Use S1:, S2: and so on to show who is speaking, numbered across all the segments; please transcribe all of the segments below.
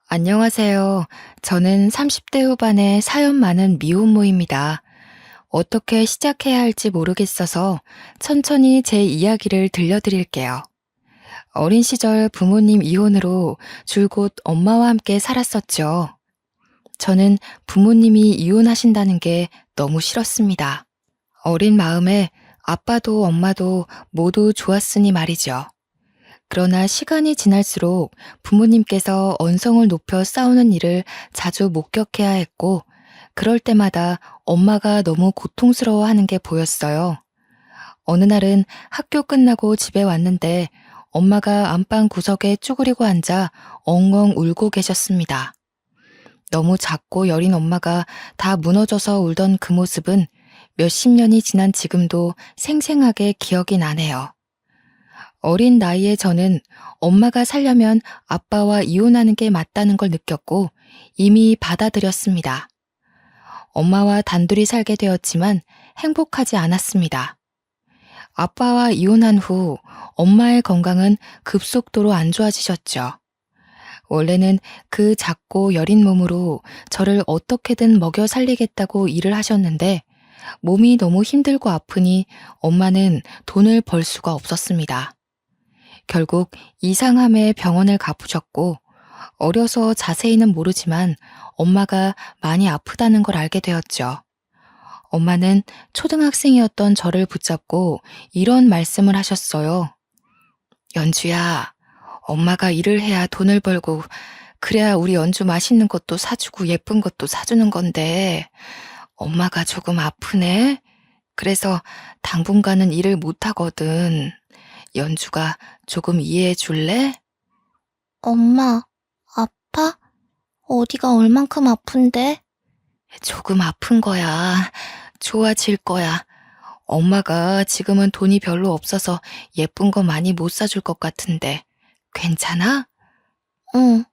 S1: 안녕하세요. 저는 30대 후반의 사연 많은 미혼모입니다. 어떻게 시작해야 할지 모르겠어서 천천히 제 이야기를 들려드릴게요. 어린 시절 부모님 이혼으로 줄곧 엄마와 함께 살았었죠. 저는 부모님이 이혼하신다는 게 너무 싫었습니다. 어린 마음에 아빠도 엄마도 모두 좋았으니 말이죠. 그러나 시간이 지날수록 부모님께서 언성을 높여 싸우는 일을 자주 목격해야 했고, 그럴 때마다 엄마가 너무 고통스러워하는 게 보였어요. 어느 날은 학교 끝나고 집에 왔는데 엄마가 안방 구석에 쭈그리고 앉아 엉엉 울고 계셨습니다. 너무 작고 여린 엄마가 다 무너져서 울던 그 모습은 몇십 년이 지난 지금도 생생하게 기억이 나네요. 어린 나이에 저는 엄마가 살려면 아빠와 이혼하는 게 맞다는 걸 느꼈고 이미 받아들였습니다. 엄마와 단둘이 살게 되었지만 행복하지 않았습니다. 아빠와 이혼한 후 엄마의 건강은 급속도로 안 좋아지셨죠. 원래는 그 작고 여린 몸으로 저를 어떻게든 먹여 살리겠다고 일을 하셨는데 몸이 너무 힘들고 아프니 엄마는 돈을 벌 수가 없었습니다. 결국 이상함에 병원을 가보셨고 어려서 자세히는 모르지만 엄마가 많이 아프다는 걸 알게 되었죠. 엄마는 초등학생이었던 저를 붙잡고 이런 말씀을 하셨어요. 연주야, 엄마가 일을 해야 돈을 벌고 그래야 우리 연주 맛있는 것도 사주고 예쁜 것도 사주는 건데 엄마가 조금 아프네? 그래서 당분간은 일을 못 하거든. 연주가 조금 이해해 줄래?
S2: 엄마, 아파? 어디가 얼만큼 아픈데?
S1: 조금 아픈 거야. 좋아질 거야. 엄마가 지금은 돈이 별로 없어서 예쁜 거 많이 못 사줄 것 같은데 괜찮아?
S2: 응,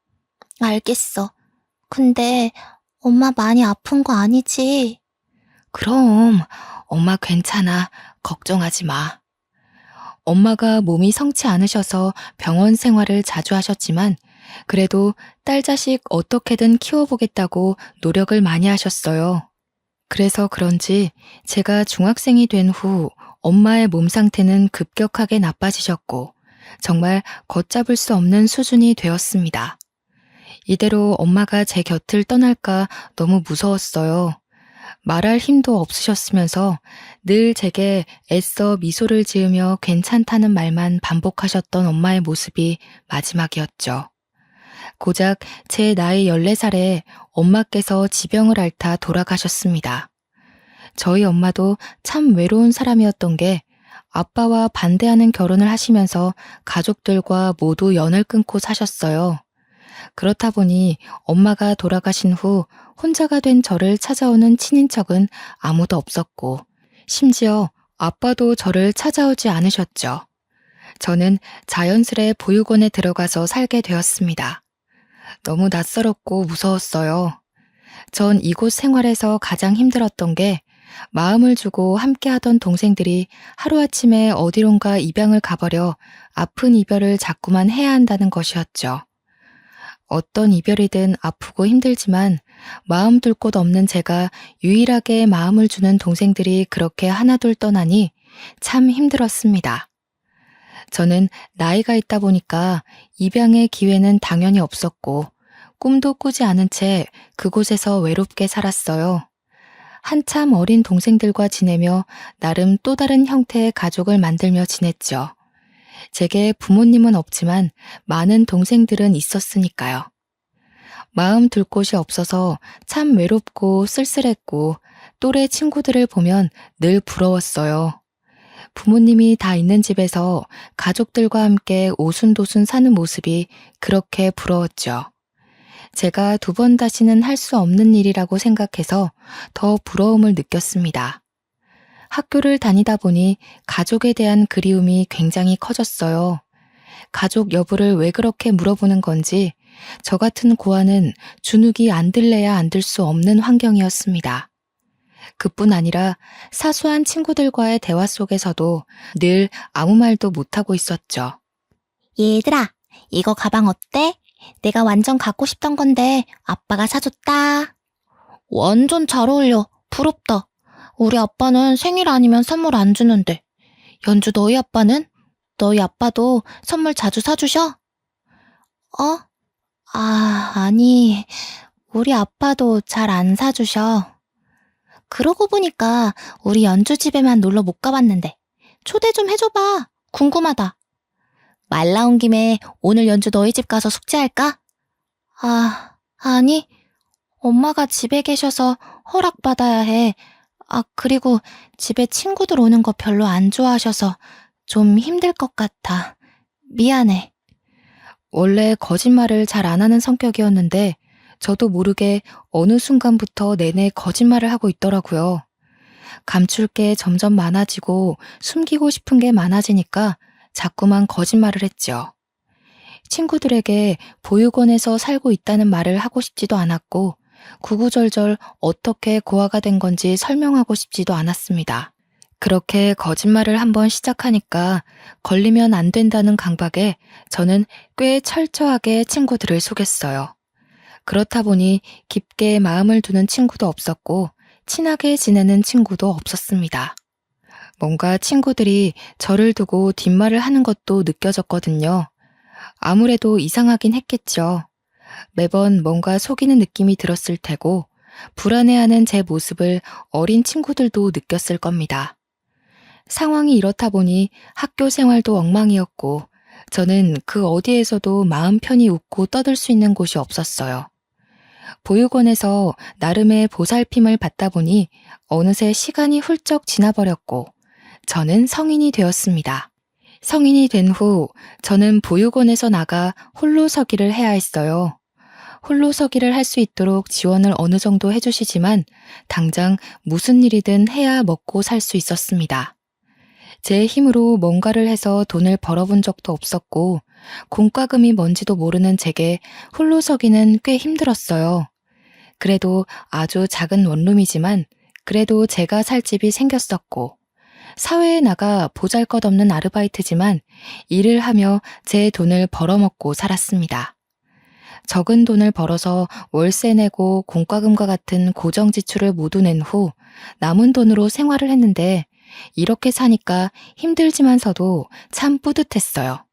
S2: 알겠어. 근데 엄마 많이 아픈 거 아니지?
S1: 그럼 엄마 괜찮아. 걱정하지 마. 엄마가 몸이 성치 않으셔서 병원 생활을 자주 하셨지만 그래도 딸 자식 어떻게든 키워보겠다고 노력을 많이 하셨어요. 그래서 그런지 제가 중학생이 된 후 엄마의 몸 상태는 급격하게 나빠지셨고 정말 걷잡을 수 없는 수준이 되었습니다. 이대로 엄마가 제 곁을 떠날까 너무 무서웠어요. 말할 힘도 없으셨으면서 늘 제게 애써 미소를 지으며 괜찮다는 말만 반복하셨던 엄마의 모습이 마지막이었죠. 고작 제 나이 14살에 엄마께서 지병을 앓다 돌아가셨습니다. 저희 엄마도 참 외로운 사람이었던 게 아빠와 반대하는 결혼을 하시면서 가족들과 모두 연을 끊고 사셨어요. 그렇다 보니 엄마가 돌아가신 후 혼자가 된 저를 찾아오는 친인척은 아무도 없었고, 심지어 아빠도 저를 찾아오지 않으셨죠. 저는 자연스레 보육원에 들어가서 살게 되었습니다. 너무 낯설었고 무서웠어요. 전 이곳 생활에서 가장 힘들었던 게 마음을 주고 함께하던 동생들이 하루아침에 어디론가 입양을 가버려 아픈 이별을 자꾸만 해야 한다는 것이었죠. 어떤 이별이든 아프고 힘들지만 마음 둘 곳 없는 제가 유일하게 마음을 주는 동생들이 그렇게 하나둘 떠나니 참 힘들었습니다. 저는 나이가 있다 보니까 입양의 기회는 당연히 없었고 꿈도 꾸지 않은 채 그곳에서 외롭게 살았어요. 한참 어린 동생들과 지내며 나름 또 다른 형태의 가족을 만들며 지냈죠. 제게 부모님은 없지만 많은 동생들은 있었으니까요. 마음 둘 곳이 없어서 참 외롭고 쓸쓸했고 또래 친구들을 보면 늘 부러웠어요. 부모님이 다 있는 집에서 가족들과 함께 오순도순 사는 모습이 그렇게 부러웠죠. 제가 두 번 다시는 할 수 없는 일이라고 생각해서 더 부러움을 느꼈습니다. 학교를 다니다 보니 가족에 대한 그리움이 굉장히 커졌어요. 가족 여부를 왜 그렇게 물어보는 건지 저 같은 고아는 주눅이 안 들래야 안 들 수 없는 환경이었습니다. 그뿐 아니라 사소한 친구들과의 대화 속에서도 늘 아무 말도 못하고 있었죠.
S2: 얘들아, 이거 가방 어때? 내가 완전 갖고 싶던 건데 아빠가 사줬다. 완전 잘 어울려. 부럽다. 우리 아빠는 생일 아니면 선물 안 주는데. 연주 너희 아빠는? 너희 아빠도 선물 자주 사주셔? 어? 아니, 우리 아빠도 잘 안 사주셔. 그러고 보니까 우리 연주 집에만 놀러 못 가봤는데 초대 좀 해줘봐. 궁금하다. 말 나온 김에 오늘 연주 너희 집 가서 숙제할까? 아니. 엄마가 집에 계셔서 허락받아야 해. 그리고 집에 친구들 오는 거 별로 안 좋아하셔서 좀 힘들 것 같아. 미안해.
S1: 원래 거짓말을 잘 안 하는 성격이었는데 저도 모르게 어느 순간부터 내내 거짓말을 하고 있더라고요. 감출 게 점점 많아지고 숨기고 싶은 게 많아지니까 자꾸만 거짓말을 했죠. 친구들에게 보육원에서 살고 있다는 말을 하고 싶지도 않았고 구구절절 어떻게 고아가 된 건지 설명하고 싶지도 않았습니다. 그렇게 거짓말을 한번 시작하니까 걸리면 안 된다는 강박에 저는 꽤 철저하게 친구들을 속였어요. 그렇다 보니 깊게 마음을 두는 친구도 없었고 친하게 지내는 친구도 없었습니다. 뭔가 친구들이 저를 두고 뒷말을 하는 것도 느껴졌거든요. 아무래도 이상하긴 했겠죠. 매번 뭔가 속이는 느낌이 들었을 테고 불안해하는 제 모습을 어린 친구들도 느꼈을 겁니다. 상황이 이렇다 보니 학교 생활도 엉망이었고 저는 그 어디에서도 마음 편히 웃고 떠들 수 있는 곳이 없었어요. 보육원에서 나름의 보살핌을 받다 보니 어느새 시간이 훌쩍 지나버렸고 저는 성인이 되었습니다. 성인이 된 후 저는 보육원에서 나가 홀로서기를 해야 했어요. 홀로서기를 할 수 있도록 지원을 어느 정도 해주시지만 당장 무슨 일이든 해야 먹고 살 수 있었습니다. 제 힘으로 뭔가를 해서 돈을 벌어본 적도 없었고 공과금이 뭔지도 모르는 제게 홀로서기는 꽤 힘들었어요. 그래도 아주 작은 원룸이지만 그래도 제가 살 집이 생겼었고 사회에 나가 보잘것없는 아르바이트지만 일을 하며 제 돈을 벌어먹고 살았습니다. 적은 돈을 벌어서 월세 내고 공과금과 같은 고정 지출을 모두 낸 후 남은 돈으로 생활을 했는데 이렇게 사니까 힘들지만서도 참 뿌듯했어요.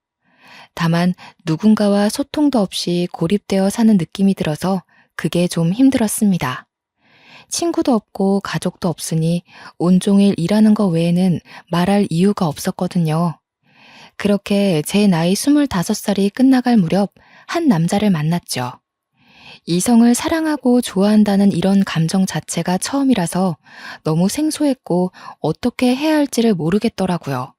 S1: 다만 누군가와 소통도 없이 고립되어 사는 느낌이 들어서 그게 좀 힘들었습니다. 친구도 없고 가족도 없으니 온종일 일하는 거 외에는 말할 이유가 없었거든요. 그렇게 제 나이 25살이 끝나갈 무렵 한 남자를 만났죠. 이성을 사랑하고 좋아한다는 이런 감정 자체가 처음이라서 너무 생소했고 어떻게 해야 할지를 모르겠더라고요.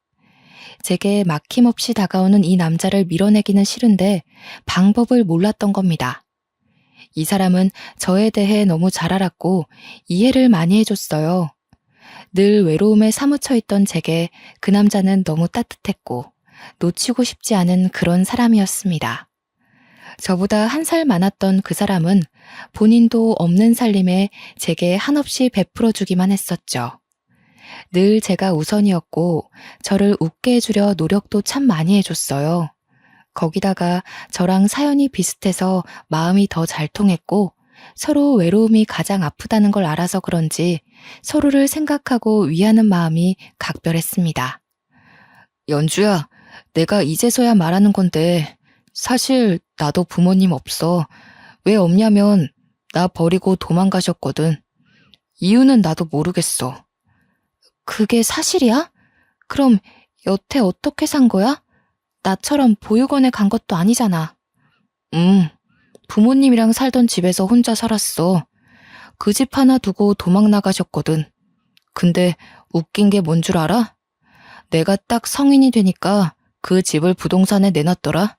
S1: 제게 막힘없이 다가오는 이 남자를 밀어내기는 싫은데 방법을 몰랐던 겁니다. 이 사람은 저에 대해 너무 잘 알았고 이해를 많이 해줬어요. 늘 외로움에 사무쳐 있던 제게 그 남자는 너무 따뜻했고 놓치고 싶지 않은 그런 사람이었습니다. 저보다 한 살 많았던 그 사람은 본인도 없는 살림에 제게 한없이 베풀어주기만 했었죠. 늘 제가 우선이었고 저를 웃게 해주려 노력도 참 많이 해줬어요. 거기다가 저랑 사연이 비슷해서 마음이 더 잘 통했고 서로 외로움이 가장 아프다는 걸 알아서 그런지 서로를 생각하고 위하는 마음이 각별했습니다. 연주야, 내가 이제서야 말하는 건데 사실 나도 부모님 없어. 왜 없냐면 나 버리고 도망가셨거든. 이유는 나도 모르겠어. 그게 사실이야? 그럼 여태 어떻게 산 거야? 나처럼 보육원에 간 것도 아니잖아. 부모님이랑 살던 집에서 혼자 살았어. 그 집 하나 두고 도망 나가셨거든. 근데 웃긴 게 뭔 줄 알아? 내가 딱 성인이 되니까 그 집을 부동산에 내놨더라.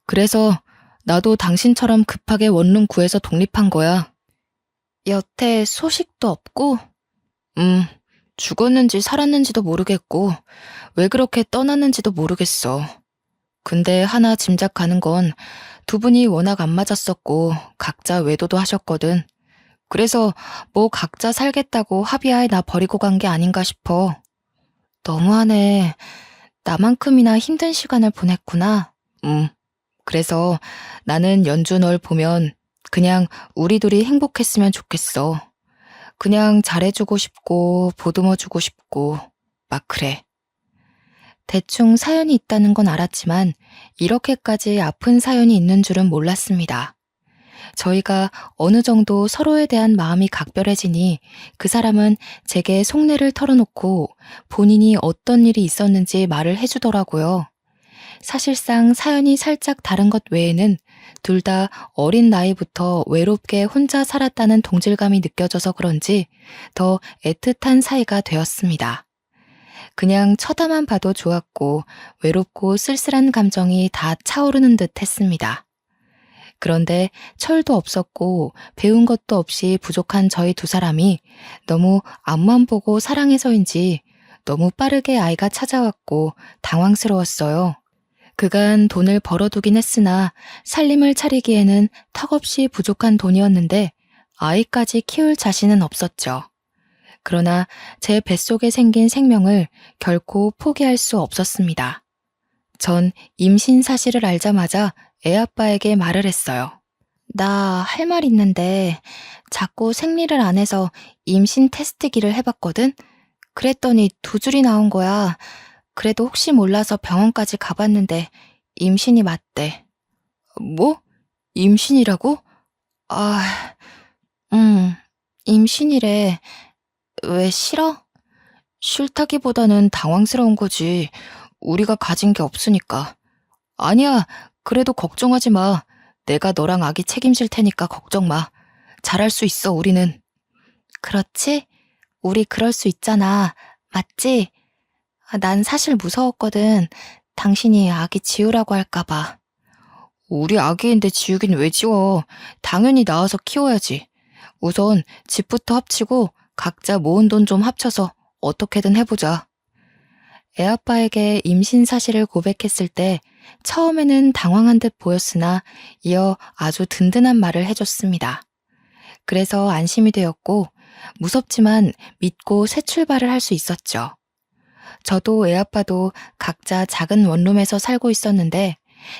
S1: 그래서 나도 당신처럼 급하게 원룸 구해서 독립한 거야. 여태 소식도 없고? 죽었는지 살았는지도 모르겠고 왜 그렇게 떠났는지도 모르겠어. 근데 하나 짐작 가는 건 두 분이 워낙 안 맞았었고 각자 외도도 하셨거든. 그래서 뭐 각자 살겠다고 합의하에 나 버리고 간 게 아닌가 싶어. 너무하네. 나만큼이나 힘든 시간을 보냈구나. 그래서 나는 연주 널 보면 그냥 우리 둘이 행복했으면 좋겠어. 그냥 잘해주고 싶고 보듬어주고 싶고 막 그래. 대충 사연이 있다는 건 알았지만 이렇게까지 아픈 사연이 있는 줄은 몰랐습니다. 저희가 어느 정도 서로에 대한 마음이 각별해지니 그 사람은 제게 속내를 털어놓고 본인이 어떤 일이 있었는지 말을 해주더라고요. 사실상 사연이 살짝 다른 것 외에는 둘 다 어린 나이부터 외롭게 혼자 살았다는 동질감이 느껴져서 그런지 더 애틋한 사이가 되었습니다. 그냥 쳐다만 봐도 좋았고 외롭고 쓸쓸한 감정이 다 차오르는 듯 했습니다. 그런데 철도 없었고 배운 것도 없이 부족한 저희 두 사람이 너무 앞만 보고 사랑해서인지 너무 빠르게 아이가 찾아왔고 당황스러웠어요. 그간 돈을 벌어두긴 했으나 살림을 차리기에는 턱없이 부족한 돈이었는데 아이까지 키울 자신은 없었죠. 그러나 제 뱃속에 생긴 생명을 결코 포기할 수 없었습니다. 전 임신 사실을 알자마자 애아빠에게 말을 했어요. 나 할 말 있는데 자꾸 생리를 안 해서 임신 테스트기를 해봤거든? 그랬더니 2줄이 나온 거야. 그래도 혹시 몰라서 병원까지 가봤는데 임신이 맞대. 뭐? 임신이라고? 아, 임신이래. 왜 싫어? 싫다기보다는 당황스러운 거지. 우리가 가진 게 없으니까. 아니야, 그래도 걱정하지 마. 내가 너랑 아기 책임질 테니까 걱정 마. 잘할 수 있어, 우리는. 그렇지? 우리 그럴 수 있잖아. 맞지? 난 사실 무서웠거든. 당신이 아기 지우라고 할까봐. 우리 아기인데 지우긴 왜 지워. 당연히 낳아서 키워야지. 우선 집부터 합치고 각자 모은 돈 좀 합쳐서 어떻게든 해보자. 애아빠에게 임신 사실을 고백했을 때 처음에는 당황한 듯 보였으나 이어 아주 든든한 말을 해줬습니다. 그래서 안심이 되었고 무섭지만 믿고 새 출발을 할 수 있었죠. 저도 애아빠도 각자 작은 원룸에서 살고 있었는데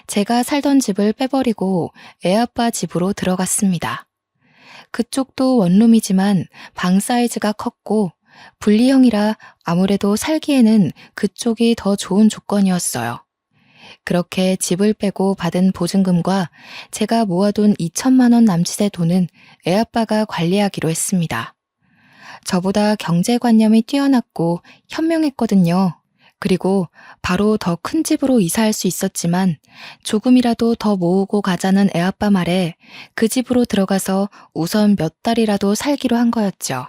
S1: 제가 살던 집을 빼버리고 애아빠 집으로 들어갔습니다. 그쪽도 원룸이지만 방 사이즈가 컸고 분리형이라 아무래도 살기에는 그쪽이 더 좋은 조건이었어요. 그렇게 집을 빼고 받은 보증금과 제가 모아둔 2천만 원 남짓의 돈은 애아빠가 관리하기로 했습니다. 저보다 경제관념이 뛰어났고 현명했거든요. 그리고 바로 더 큰 집으로 이사할 수 있었지만 조금이라도 더 모으고 가자는 애아빠 말에 그 집으로 들어가서 우선 몇 달이라도 살기로 한 거였죠.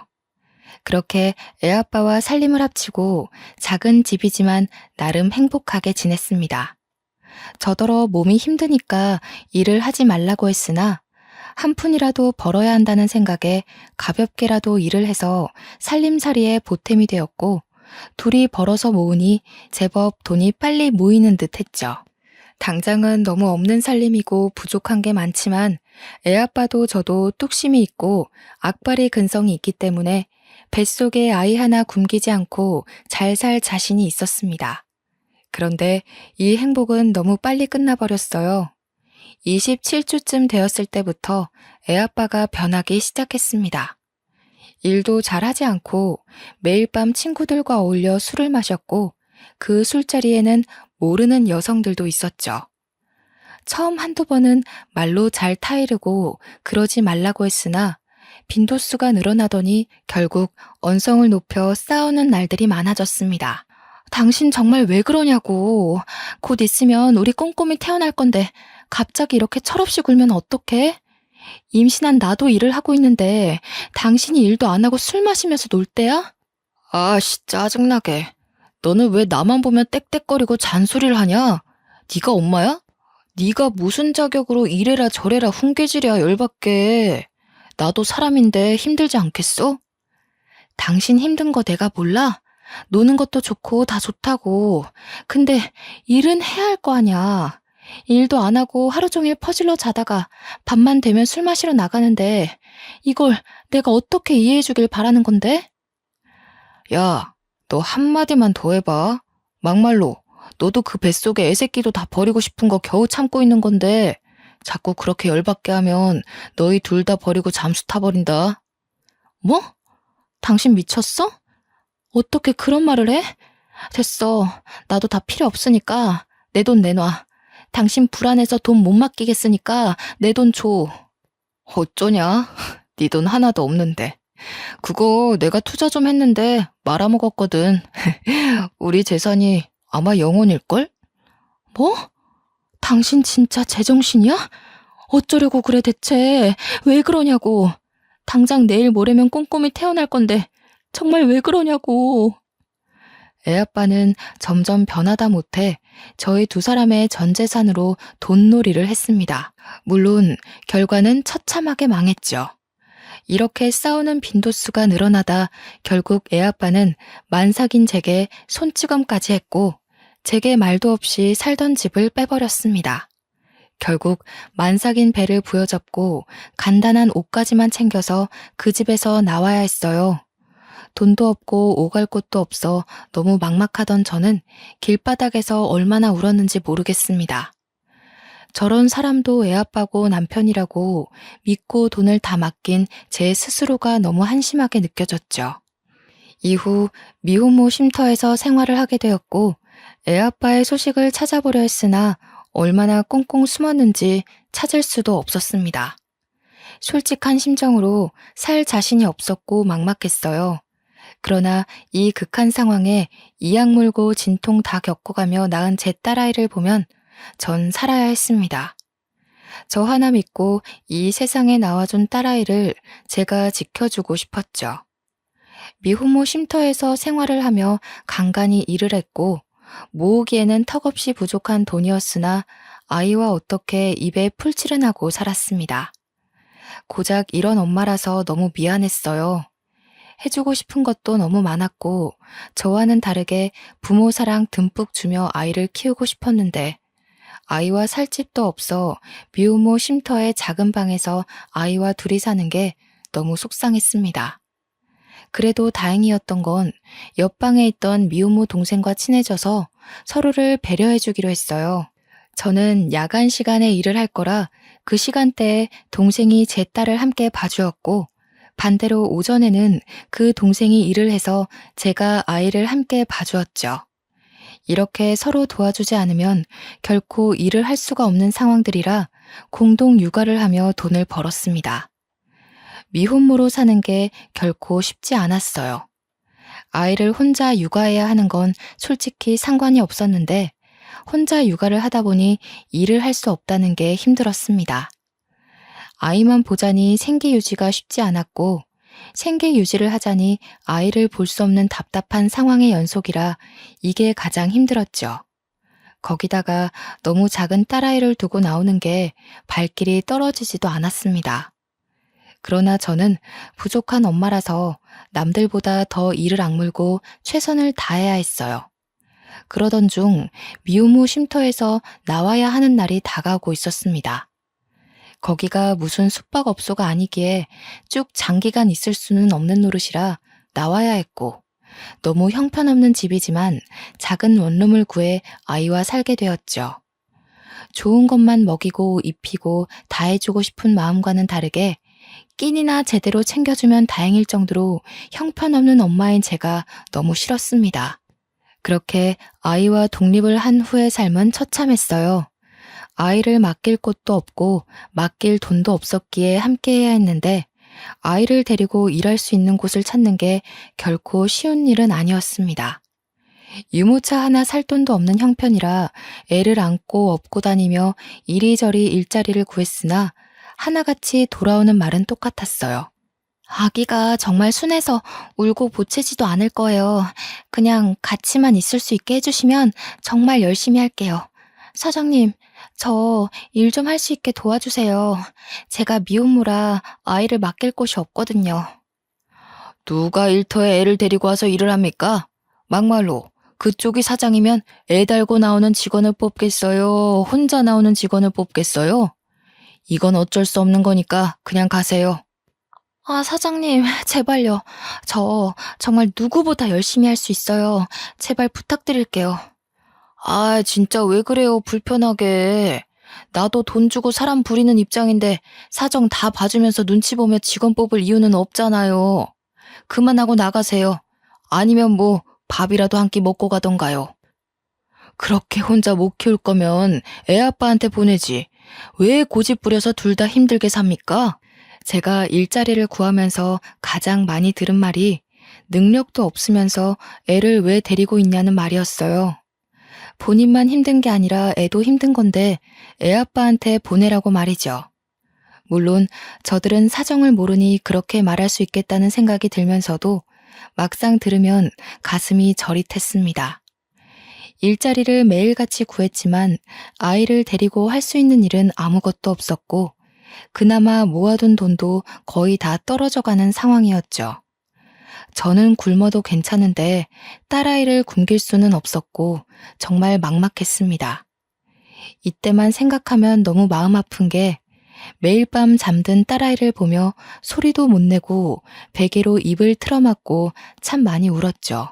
S1: 그렇게 애아빠와 살림을 합치고 작은 집이지만 나름 행복하게 지냈습니다. 저더러 몸이 힘드니까 일을 하지 말라고 했으나 한 푼이라도 벌어야 한다는 생각에 가볍게라도 일을 해서 살림살이에 보탬이 되었고 둘이 벌어서 모으니 제법 돈이 빨리 모이는 듯 했죠. 당장은 너무 없는 살림이고 부족한 게 많지만 애아빠도 저도 뚝심이 있고 악바리 근성이 있기 때문에 뱃속에 아이 하나 굶기지 않고 잘 살 자신이 있었습니다. 그런데 이 행복은 너무 빨리 끝나버렸어요. 27주쯤 되었을 때부터 애아빠가 변하기 시작했습니다. 일도 잘하지 않고 매일 밤 친구들과 어울려 술을 마셨고 그 술자리에는 모르는 여성들도 있었죠. 처음 한두 번은 말로 잘 타이르고 그러지 말라고 했으나 빈도수가 늘어나더니 결국 언성을 높여 싸우는 날들이 많아졌습니다. 당신 정말 왜 그러냐고. 곧 있으면 우리 꼼꼼히 태어날 건데 갑자기 이렇게 철없이 굴면 어떡해? 임신한 나도 일을 하고 있는데 당신이 일도 안 하고 술 마시면서 놀 때야? 아씨 짜증나게. 너는 왜 나만 보면 떽떽거리고 잔소리를 하냐? 네가 엄마야? 네가 무슨 자격으로 이래라 저래라 훈계질이야 열받게. 나도 사람인데 힘들지 않겠어? 당신 힘든 거 내가 몰라? 노는 것도 좋고 다 좋다고. 근데 일은 해야 할 거 아냐. 일도 안 하고 하루 종일 퍼질러 자다가 밤만 되면 술 마시러 나가는데 이걸 내가 어떻게 이해해 주길 바라는 건데? 야, 너 한마디만 더 해봐. 막말로 너도 그 뱃속에 애새끼도 다 버리고 싶은 거 겨우 참고 있는 건데 자꾸 그렇게 열받게 하면 너희 둘 다 버리고 잠수 타버린다. 뭐? 당신 미쳤어? 어떻게 그런 말을 해? 됐어. 나도 다 필요 없으니까 내 돈 내놔. 당신 불안해서 돈 못 맡기겠으니까 내 돈 줘. 어쩌냐? 네 돈 하나도 없는데. 그거 내가 투자 좀 했는데 말아먹었거든. 우리 재산이 아마 영원일걸? 뭐? 당신 진짜 제정신이야? 어쩌려고 그래 대체? 왜 그러냐고. 당장 내일 모레면 꼼꼼히 태어날 건데 정말 왜 그러냐고. 애아빠는 점점 변하다 못해 저희 두 사람의 전 재산으로 돈놀이를 했습니다. 물론 결과는 처참하게 망했죠. 이렇게 싸우는 빈도수가 늘어나다 결국 애아빠는 만삭인 제게 손찌검까지 했고 제게 말도 없이 살던 집을 빼버렸습니다. 결국 만삭인 배를 부여잡고 간단한 옷까지만 챙겨서 그 집에서 나와야 했어요. 돈도 없고 오갈 곳도 없어 너무 막막하던 저는 길바닥에서 얼마나 울었는지 모르겠습니다. 저런 사람도 애아빠고 남편이라고 믿고 돈을 다 맡긴 제 스스로가 너무 한심하게 느껴졌죠. 이후 미혼모 쉼터에서 생활을 하게 되었고 애아빠의 소식을 찾아보려 했으나 얼마나 꽁꽁 숨었는지 찾을 수도 없었습니다. 솔직한 심정으로 살 자신이 없었고 막막했어요. 그러나 이 극한 상황에 이악 물고 진통 다 겪어가며 낳은 제 딸아이를 보면 전 살아야 했습니다. 저 하나 믿고 이 세상에 나와준 딸아이를 제가 지켜주고 싶었죠. 미혼모 쉼터에서 생활을 하며 간간히 일을 했고 모으기에는 턱없이 부족한 돈이었으나 아이와 어떻게 입에 풀칠은 하고 살았습니다. 고작 이런 엄마라서 너무 미안했어요. 해주고 싶은 것도 너무 많았고 저와는 다르게 부모 사랑 듬뿍 주며 아이를 키우고 싶었는데 아이와 살 집도 없어 미혼모 쉼터의 작은 방에서 아이와 둘이 사는 게 너무 속상했습니다. 그래도 다행이었던 건 옆방에 있던 미혼모 동생과 친해져서 서로를 배려해주기로 했어요. 저는 야간 시간에 일을 할 거라 그 시간대에 동생이 제 딸을 함께 봐주었고 반대로 오전에는 그 동생이 일을 해서 제가 아이를 함께 봐주었죠. 이렇게 서로 도와주지 않으면 결코 일을 할 수가 없는 상황들이라 공동 육아를 하며 돈을 벌었습니다. 미혼모로 사는 게 결코 쉽지 않았어요. 아이를 혼자 육아해야 하는 건 솔직히 상관이 없었는데 혼자 육아를 하다 보니 일을 할 수 없다는 게 힘들었습니다. 아이만 보자니 생계 유지가 쉽지 않았고 생계 유지를 하자니 아이를 볼 수 없는 답답한 상황의 연속이라 이게 가장 힘들었죠. 거기다가 너무 작은 딸아이를 두고 나오는 게 발길이 떨어지지도 않았습니다. 그러나 저는 부족한 엄마라서 남들보다 더 이를 악물고 최선을 다해야 했어요. 그러던 중 미혼모 쉼터에서 나와야 하는 날이 다가오고 있었습니다. 거기가 무슨 숙박업소가 아니기에 쭉 장기간 있을 수는 없는 노릇이라 나와야 했고 너무 형편없는 집이지만 작은 원룸을 구해 아이와 살게 되었죠. 좋은 것만 먹이고 입히고 다 해주고 싶은 마음과는 다르게 끼니나 제대로 챙겨주면 다행일 정도로 형편없는 엄마인 제가 너무 싫었습니다. 그렇게 아이와 독립을 한 후의 삶은 처참했어요. 아이를 맡길 곳도 없고 맡길 돈도 없었기에 함께해야 했는데 아이를 데리고 일할 수 있는 곳을 찾는 게 결코 쉬운 일은 아니었습니다. 유모차 하나 살 돈도 없는 형편이라 애를 안고 업고 다니며 이리저리 일자리를 구했으나 하나같이 돌아오는 말은 똑같았어요. 아기가 정말 순해서 울고 보채지도 않을 거예요. 그냥 같이만 있을 수 있게 해주시면 정말 열심히 할게요. 사장님, 저 일 좀 할 수 있게 도와주세요. 제가 미혼모라 아이를 맡길 곳이 없거든요. 누가 일터에 애를 데리고 와서 일을 합니까? 막말로 그쪽이 사장이면 애 달고 나오는 직원을 뽑겠어요? 혼자 나오는 직원을 뽑겠어요? 이건 어쩔 수 없는 거니까 그냥 가세요. 아, 사장님, 제발요. 저 정말 누구보다 열심히 할 수 있어요. 제발 부탁드릴게요. 아, 진짜 왜 그래요, 불편하게. 나도 돈 주고 사람 부리는 입장인데 사정 다 봐주면서 눈치 보며 직원 뽑을 이유는 없잖아요. 그만하고 나가세요. 아니면 뭐 밥이라도 한 끼 먹고 가던가요. 그렇게 혼자 못 키울 거면 애 아빠한테 보내지. 왜 고집 부려서 둘 다 힘들게 삽니까? 제가 일자리를 구하면서 가장 많이 들은 말이 능력도 없으면서 애를 왜 데리고 있냐는 말이었어요. 본인만 힘든 게 아니라 애도 힘든 건데 애 아빠한테 보내라고 말이죠. 물론 저들은 사정을 모르니 그렇게 말할 수 있겠다는 생각이 들면서도 막상 들으면 가슴이 저릿했습니다. 일자리를 매일같이 구했지만 아이를 데리고 할 수 있는 일은 아무것도 없었고 그나마 모아둔 돈도 거의 다 떨어져 가는 상황이었죠. 저는 굶어도 괜찮은데 딸아이를 굶길 수는 없었고 정말 막막했습니다. 이때만 생각하면 너무 마음 아픈 게 매일 밤 잠든 딸아이를 보며 소리도 못 내고 베개로 입을 틀어막고 참 많이 울었죠.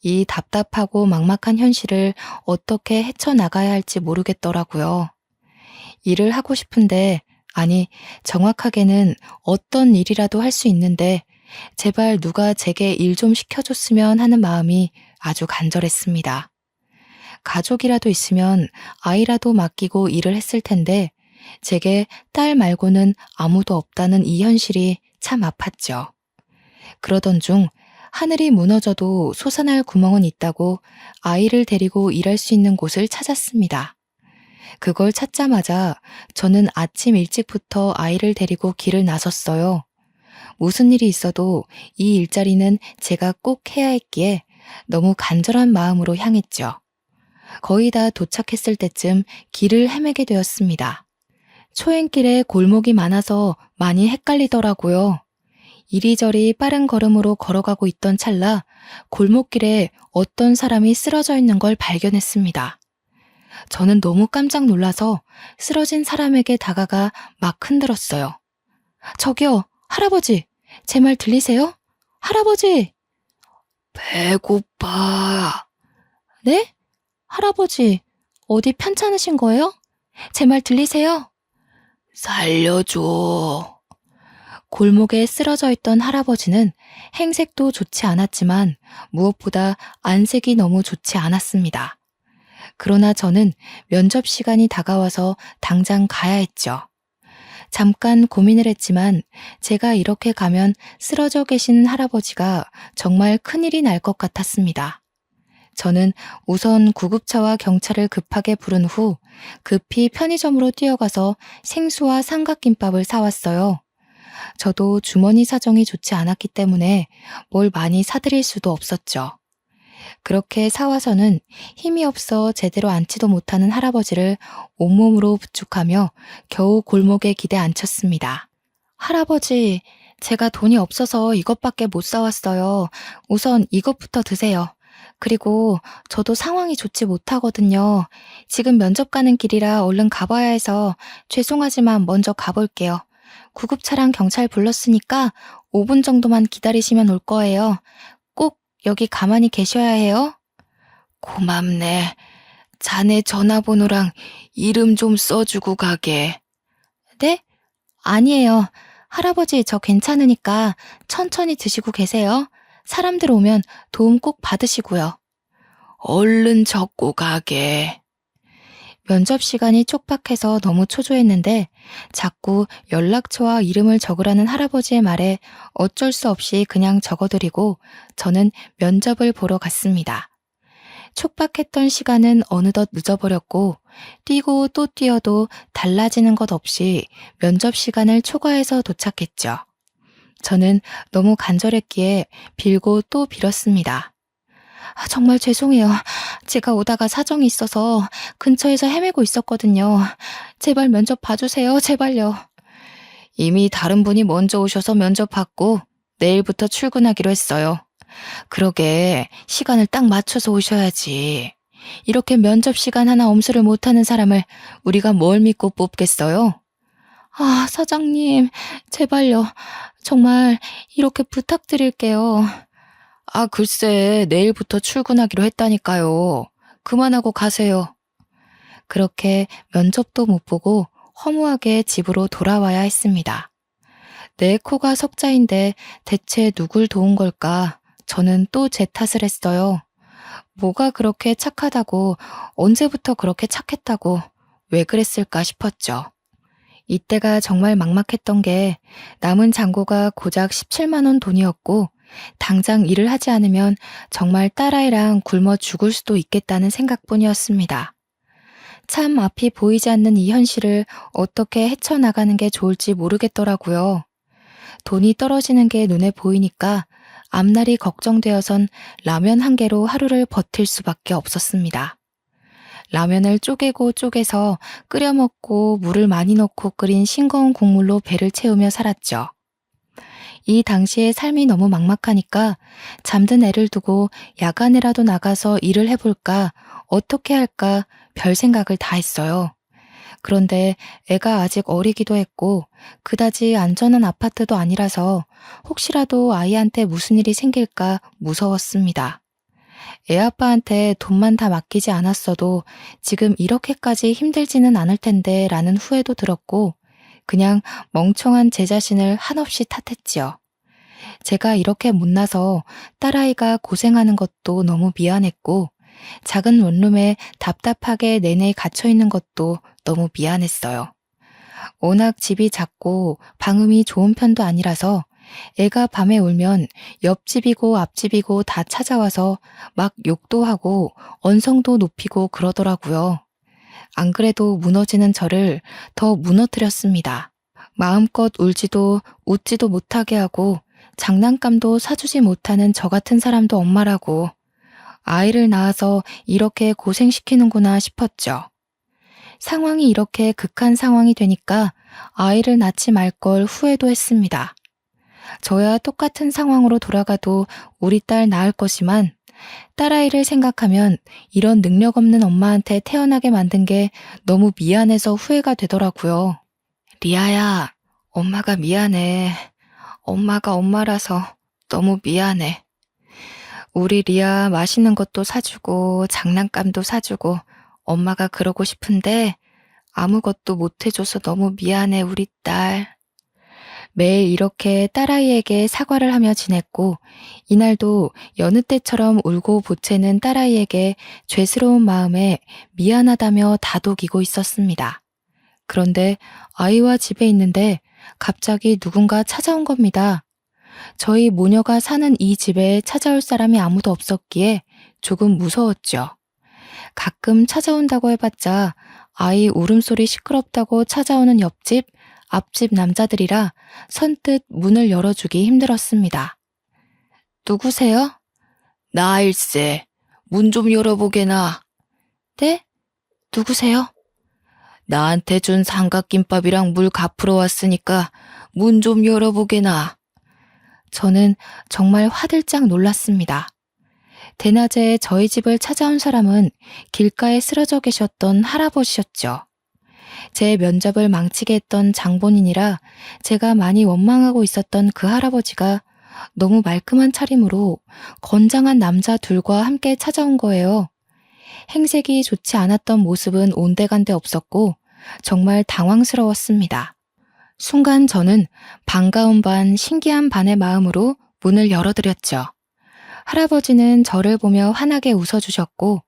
S1: 이 답답하고 막막한 현실을 어떻게 헤쳐나가야 할지 모르겠더라고요. 일을 하고 싶은데, 아니, 정확하게는 어떤 일이라도 할 수 있는데, 제발 누가 제게 일 좀 시켜줬으면 하는 마음이 아주 간절했습니다. 가족이라도 있으면 아이라도 맡기고 일을 했을 텐데, 제게 딸 말고는 아무도 없다는 이 현실이 참 아팠죠. 그러던 중 하늘이 무너져도 솟아날 구멍은 있다고 아이를 데리고 일할 수 있는 곳을 찾았습니다. 그걸 찾자마자 저는 아침 일찍부터 아이를 데리고 길을 나섰어요. 무슨 일이 있어도 이 일자리는 제가 꼭 해야 했기에 너무 간절한 마음으로 향했죠. 거의 다 도착했을 때쯤 길을 헤매게 되었습니다. 초행길에 골목이 많아서 많이 헷갈리더라고요. 이리저리 빠른 걸음으로 걸어가고 있던 찰나 골목길에 어떤 사람이 쓰러져 있는 걸 발견했습니다. 저는 너무 깜짝 놀라서 쓰러진 사람에게 다가가 막 흔들었어요. 저기요, 할아버지, 제 말 들리세요? 할아버지! 배고파. 네? 할아버지, 어디 편찮으신 거예요? 제 말 들리세요? 살려줘. 골목에 쓰러져 있던 할아버지는 행색도 좋지 않았지만 무엇보다 안색이 너무 좋지 않았습니다. 그러나 저는 면접 시간이 다가와서 당장 가야 했죠. 잠깐 고민을 했지만 제가 이렇게 가면 쓰러져 계신 할아버지가 정말 큰일이 날 것 같았습니다. 저는 우선 구급차와 경찰을 급하게 부른 후 급히 편의점으로 뛰어가서 생수와 삼각김밥을 사왔어요. 저도 주머니 사정이 좋지 않았기 때문에 뭘 많이 사드릴 수도 없었죠. 그렇게 사와서는 힘이 없어 제대로 앉지도 못하는 할아버지를 온몸으로 부축하며 겨우 골목에 기대 앉혔습니다. 할아버지, 제가 돈이 없어서 이것밖에 못 사왔어요. 우선 이것부터 드세요. 그리고 저도 상황이 좋지 못하거든요. 지금 면접 가는 길이라 얼른 가봐야 해서 죄송하지만 먼저 가볼게요. 구급차랑 경찰 불렀으니까 5분 정도만 기다리시면 올 거예요. 꼭 여기 가만히 계셔야 해요. 고맙네. 자네 전화번호랑 이름 좀 써주고 가게. 네? 아니에요. 할아버지 저 괜찮으니까 천천히 드시고 계세요. 사람들 오면 도움 꼭 받으시고요. 얼른 적고 가게. 면접 시간이 촉박해서 너무 초조했는데 자꾸 연락처와 이름을 적으라는 할아버지의 말에 어쩔 수 없이 그냥 적어드리고 저는 면접을 보러 갔습니다. 촉박했던 시간은 어느덧 늦어버렸고 뛰고 또 뛰어도 달라지는 것 없이 면접 시간을 초과해서 도착했죠. 저는 너무 간절했기에 빌고 또 빌었습니다. 정말 죄송해요. 제가 오다가 사정이 있어서 근처에서 헤매고 있었거든요. 제발 면접 봐주세요. 제발요. 이미 다른 분이 먼저 오셔서 면접 받고 내일부터 출근하기로 했어요. 그러게 시간을 딱 맞춰서 오셔야지. 이렇게 면접 시간 하나 엄수를 못하는 사람을 우리가 뭘 믿고 뽑겠어요? 사장님, 제발요. 정말 이렇게 부탁드릴게요. 글쎄, 내일부터 출근하기로 했다니까요. 그만하고 가세요. 그렇게 면접도 못 보고 허무하게 집으로 돌아와야 했습니다. 내 코가 석자인데 대체 누굴 도운 걸까? 저는 또 제 탓을 했어요. 뭐가 그렇게 착하다고, 언제부터 그렇게 착했다고, 왜 그랬을까 싶었죠. 이때가 정말 막막했던 게 남은 잔고가 고작 17만 원 돈이었고 당장 일을 하지 않으면 정말 딸아이랑 굶어 죽을 수도 있겠다는 생각뿐이었습니다. 참 앞이 보이지 않는 이 현실을 어떻게 헤쳐나가는 게 좋을지 모르겠더라고요. 돈이 떨어지는 게 눈에 보이니까 앞날이 걱정되어선 라면 한 개로 하루를 버틸 수밖에 없었습니다. 라면을 쪼개고 쪼개서 끓여 먹고 물을 많이 넣고 끓인 싱거운 국물로 배를 채우며 살았죠. 이 당시에 삶이 너무 막막하니까 잠든 애를 두고 야간에라도 나가서 일을 해볼까, 어떻게 할까 별 생각을 다 했어요. 그런데 애가 아직 어리기도 했고 그다지 안전한 아파트도 아니라서 혹시라도 아이한테 무슨 일이 생길까 무서웠습니다. 애아빠한테 돈만 다 맡기지 않았어도 지금 이렇게까지 힘들지는 않을 텐데 라는 후회도 들었고 그냥 멍청한 제 자신을 한없이 탓했지요. 제가 이렇게 못나서 딸아이가 고생하는 것도 너무 미안했고 작은 원룸에 답답하게 내내 갇혀있는 것도 너무 미안했어요. 워낙 집이 작고 방음이 좋은 편도 아니라서 애가 밤에 울면 옆집이고 앞집이고 다 찾아와서 막 욕도 하고 언성도 높이고 그러더라고요. 안 그래도 무너지는 저를 더 무너뜨렸습니다. 마음껏 울지도 웃지도 못하게 하고 장난감도 사주지 못하는 저 같은 사람도 엄마라고 아이를 낳아서 이렇게 고생시키는구나 싶었죠. 상황이 이렇게 극한 상황이 되니까 아이를 낳지 말 걸 후회도 했습니다. 저야 똑같은 상황으로 돌아가도 우리 딸 낳을 것이만 딸아이를 생각하면 이런 능력 없는 엄마한테 태어나게 만든 게 너무 미안해서 후회가 되더라고요. 리아야, 엄마가 미안해. 엄마가 엄마라서 너무 미안해. 우리 리아 맛있는 것도 사주고 장난감도 사주고 엄마가 그러고 싶은데 아무것도 못 해줘서 너무 미안해 우리 딸. 매일 이렇게 딸아이에게 사과를 하며 지냈고 이날도 여느 때처럼 울고 보채는 딸아이에게 죄스러운 마음에 미안하다며 다독이고 있었습니다. 그런데 아이와 집에 있는데 갑자기 누군가 찾아온 겁니다. 저희 모녀가 사는 이 집에 찾아올 사람이 아무도 없었기에 조금 무서웠죠. 가끔 찾아온다고 해봤자 아이 울음소리 시끄럽다고 찾아오는 옆집, 앞집 남자들이라 선뜻 문을 열어주기 힘들었습니다. 누구세요? 나일세. 문 좀 열어보게나. 네? 누구세요? 나한테 준 삼각김밥이랑 물 갚으러 왔으니까 문 좀 열어보게나. 저는 정말 화들짝 놀랐습니다. 대낮에 저희 집을 찾아온 사람은 길가에 쓰러져 계셨던 할아버지셨죠. 제 면접을 망치게 했던 장본인이라 제가 많이 원망하고 있었던 그 할아버지가 너무 말끔한 차림으로 건장한 남자 둘과 함께 찾아온 거예요. 행색이 좋지 않았던 모습은 온데간데 없었고 정말 당황스러웠습니다. 순간 저는 반가운 반 신기한 반의 마음으로 문을 열어드렸죠. 할아버지는 저를 보며 환하게 웃어주셨고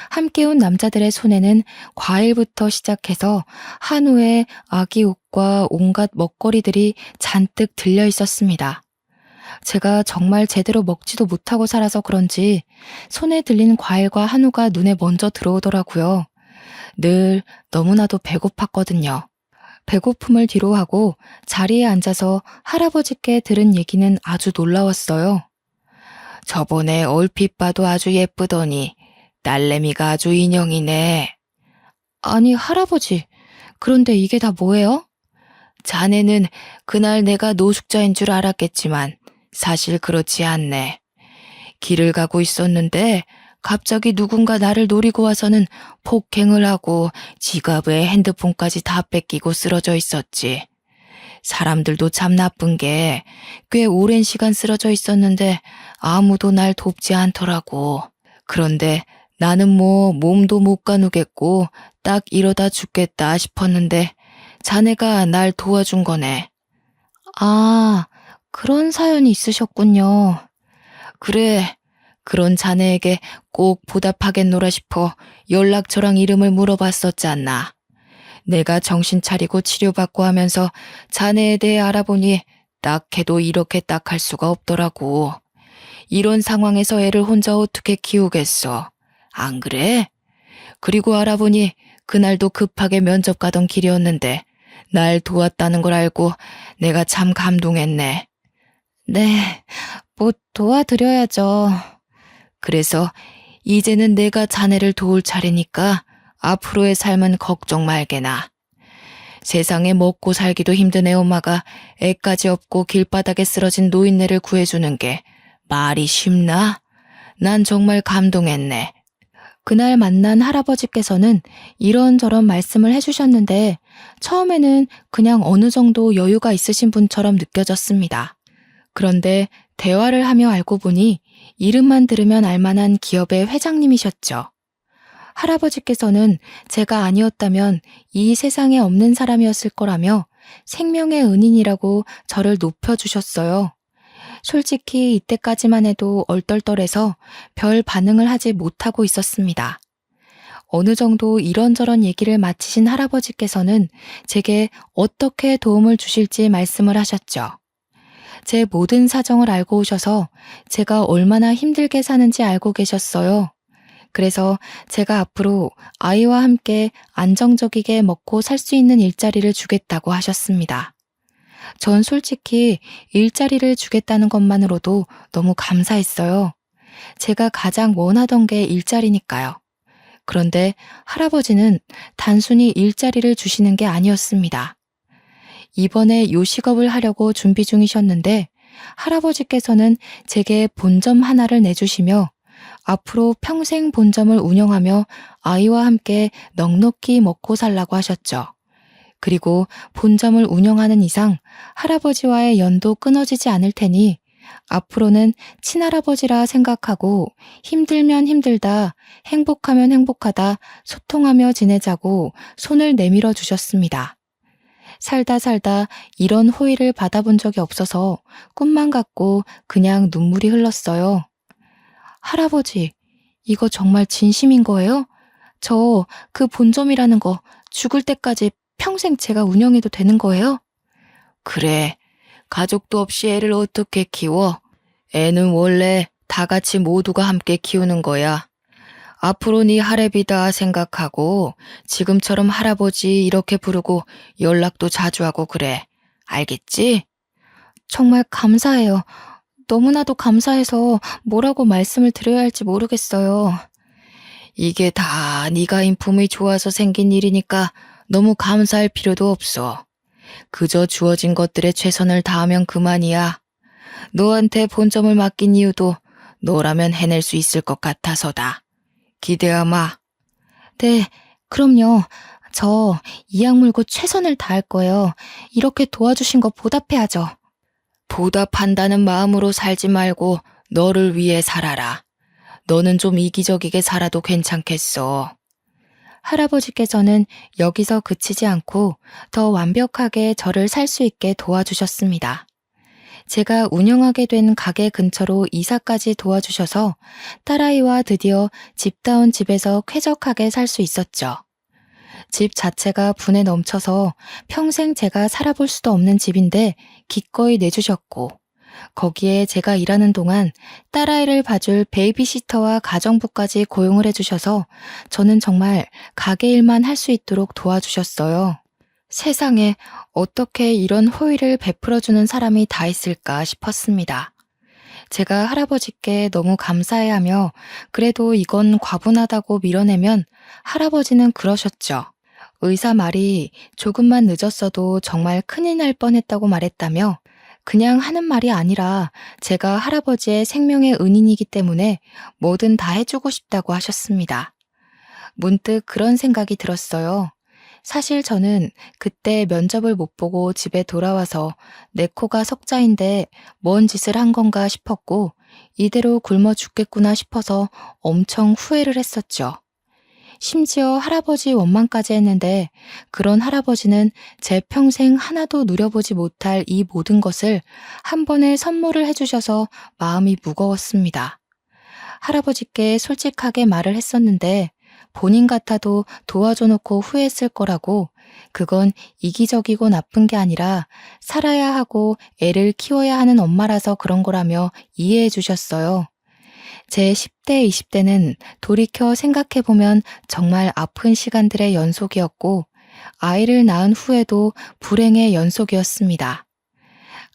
S1: 함께 온 남자들의 손에는 과일부터 시작해서 한우에 아기 옷과 온갖 먹거리들이 잔뜩 들려 있었습니다. 제가 정말 제대로 먹지도 못하고 살아서 그런지 손에 들린 과일과 한우가 눈에 먼저 들어오더라고요. 늘 너무나도 배고팠거든요. 배고픔을 뒤로하고 자리에 앉아서 할아버지께 들은 얘기는 아주 놀라웠어요. 저번에 얼핏 봐도 아주 예쁘더니 딸내미가 아주 인형이네. 아니 할아버지, 그런데 이게 다 뭐예요? 자네는 그날 내가 노숙자인 줄 알았겠지만 사실 그렇지 않네. 길을 가고 있었는데 갑자기 누군가 나를 노리고 와서는 폭행을 하고 지갑에 핸드폰까지 다 뺏기고 쓰러져 있었지. 사람들도 참 나쁜 게 꽤 오랜 시간 쓰러져 있었는데 아무도 날 돕지 않더라고. 그런데 나는 뭐 몸도 못 가누겠고 딱 이러다 죽겠다 싶었는데 자네가 날 도와준 거네.
S2: 아, 그런 사연이 있으셨군요.
S1: 그래, 그런 자네에게 꼭 보답하겠노라 싶어 연락처랑 이름을 물어봤었잖아. 내가 정신 차리고 치료받고 하면서 자네에 대해 알아보니 딱 해도 이렇게 딱 할 수가 없더라고. 이런 상황에서 애를 혼자 어떻게 키우겠어. 안 그래? 그리고 알아보니 그날도 급하게 면접 가던 길이었는데 날 도왔다는 걸 알고 내가 참 감동했네.
S2: 네, 뭐 도와드려야죠.
S1: 그래서 이제는 내가 자네를 도울 차례니까 앞으로의 삶은 걱정 말게나. 세상에 먹고 살기도 힘든 애엄마가 애까지 없고 길바닥에 쓰러진 노인네를 구해주는 게 말이 쉽나? 난 정말 감동했네.
S2: 그날 만난 할아버지께서는 이런저런 말씀을 해주셨는데 처음에는 그냥 어느 정도 여유가 있으신 분처럼 느껴졌습니다. 그런데 대화를 하며 알고 보니 이름만 들으면 알만한 기업의 회장님이셨죠. 할아버지께서는 제가 아니었다면 이 세상에 없는 사람이었을 거라며 생명의 은인이라고 저를 높여주셨어요. 솔직히 이때까지만 해도 얼떨떨해서 별 반응을 하지 못하고 있었습니다. 어느 정도 이런저런 얘기를 마치신 할아버지께서는 제게 어떻게 도움을 주실지 말씀을 하셨죠. 제 모든 사정을 알고 오셔서 제가 얼마나 힘들게 사는지 알고 계셨어요. 그래서 제가 앞으로 아이와 함께 안정적이게 먹고 살 수 있는 일자리를 주겠다고 하셨습니다. 전 솔직히 일자리를 주겠다는 것만으로도 너무 감사했어요. 제가 가장 원하던 게 일자리니까요. 그런데 할아버지는 단순히 일자리를 주시는 게 아니었습니다. 이번에 요식업을 하려고 준비 중이셨는데 할아버지께서는 제게 본점 하나를 내주시며 앞으로 평생 본점을 운영하며 아이와 함께 넉넉히 먹고 살라고 하셨죠. 그리고 본점을 운영하는 이상 할아버지와의 연도 끊어지지 않을 테니 앞으로는 친할아버지라 생각하고 힘들면 힘들다, 행복하면 행복하다, 소통하며 지내자고 손을 내밀어 주셨습니다. 살다 살다 이런 호의를 받아본 적이 없어서 꿈만 같고 그냥 눈물이 흘렀어요. 할아버지, 이거 정말 진심인 거예요? 저 그 본점이라는 거 죽을 때까지 평생 제가 운영해도 되는 거예요?
S1: 그래, 가족도 없이 애를 어떻게 키워? 애는 원래 다 같이 모두가 함께 키우는 거야. 앞으로 네 할애비다 생각하고 지금처럼 할아버지 이렇게 부르고 연락도 자주 하고 그래. 알겠지?
S2: 정말 감사해요. 너무나도 감사해서 뭐라고 말씀을 드려야 할지 모르겠어요.
S1: 이게 다 네가 인품이 좋아서 생긴 일이니까 너무 감사할 필요도 없어. 그저 주어진 것들에 최선을 다하면 그만이야. 너한테 본점을 맡긴 이유도 너라면 해낼 수 있을 것 같아서다. 기대하마.
S2: 네, 그럼요. 저 이악 물고 최선을 다할 거예요. 이렇게 도와주신 거 보답해야죠.
S1: 보답한다는 마음으로 살지 말고 너를 위해 살아라. 너는 좀 이기적이게 살아도 괜찮겠어.
S2: 할아버지께서는 여기서 그치지 않고 더 완벽하게 저를 살 수 있게 도와주셨습니다. 제가 운영하게 된 가게 근처로 이사까지 도와주셔서 딸아이와 드디어 집다운 집에서 쾌적하게 살 수 있었죠. 집 자체가 분에 넘쳐서 평생 제가 살아볼 수도 없는 집인데 기꺼이 내주셨고, 거기에 제가 일하는 동안 딸아이를 봐줄 베이비시터와 가정부까지 고용을 해주셔서 저는 정말 가게 일만 할 수 있도록 도와주셨어요. 세상에 어떻게 이런 호의를 베풀어주는 사람이 다 있을까 싶었습니다. 제가 할아버지께 너무 감사해하며 그래도 이건 과분하다고 밀어내면 할아버지는 그러셨죠. 의사 말이 조금만 늦었어도 정말 큰일 날 뻔했다고 말했다며 그냥 하는 말이 아니라 제가 할아버지의 생명의 은인이기 때문에 뭐든 다 해주고 싶다고 하셨습니다. 문득 그런 생각이 들었어요. 사실 저는 그때 면접을 못 보고 집에 돌아와서 내 코가 석자인데 뭔 짓을 한 건가 싶었고
S1: 이대로 굶어 죽겠구나 싶어서 엄청 후회를 했었죠. 심지어 할아버지 원망까지 했는데 그런 할아버지는 제 평생 하나도 누려보지 못할 이 모든 것을 한 번에 선물을 해주셔서 마음이 무거웠습니다. 할아버지께 솔직하게 말을 했었는데 본인 같아도 도와줘 놓고 후회했을 거라고 그건 이기적이고 나쁜 게 아니라 살아야 하고 애를 키워야 하는 엄마라서 그런 거라며 이해해 주셨어요. 제 10대, 20대는 돌이켜 생각해보면 정말 아픈 시간들의 연속이었고 아이를 낳은 후에도 불행의 연속이었습니다.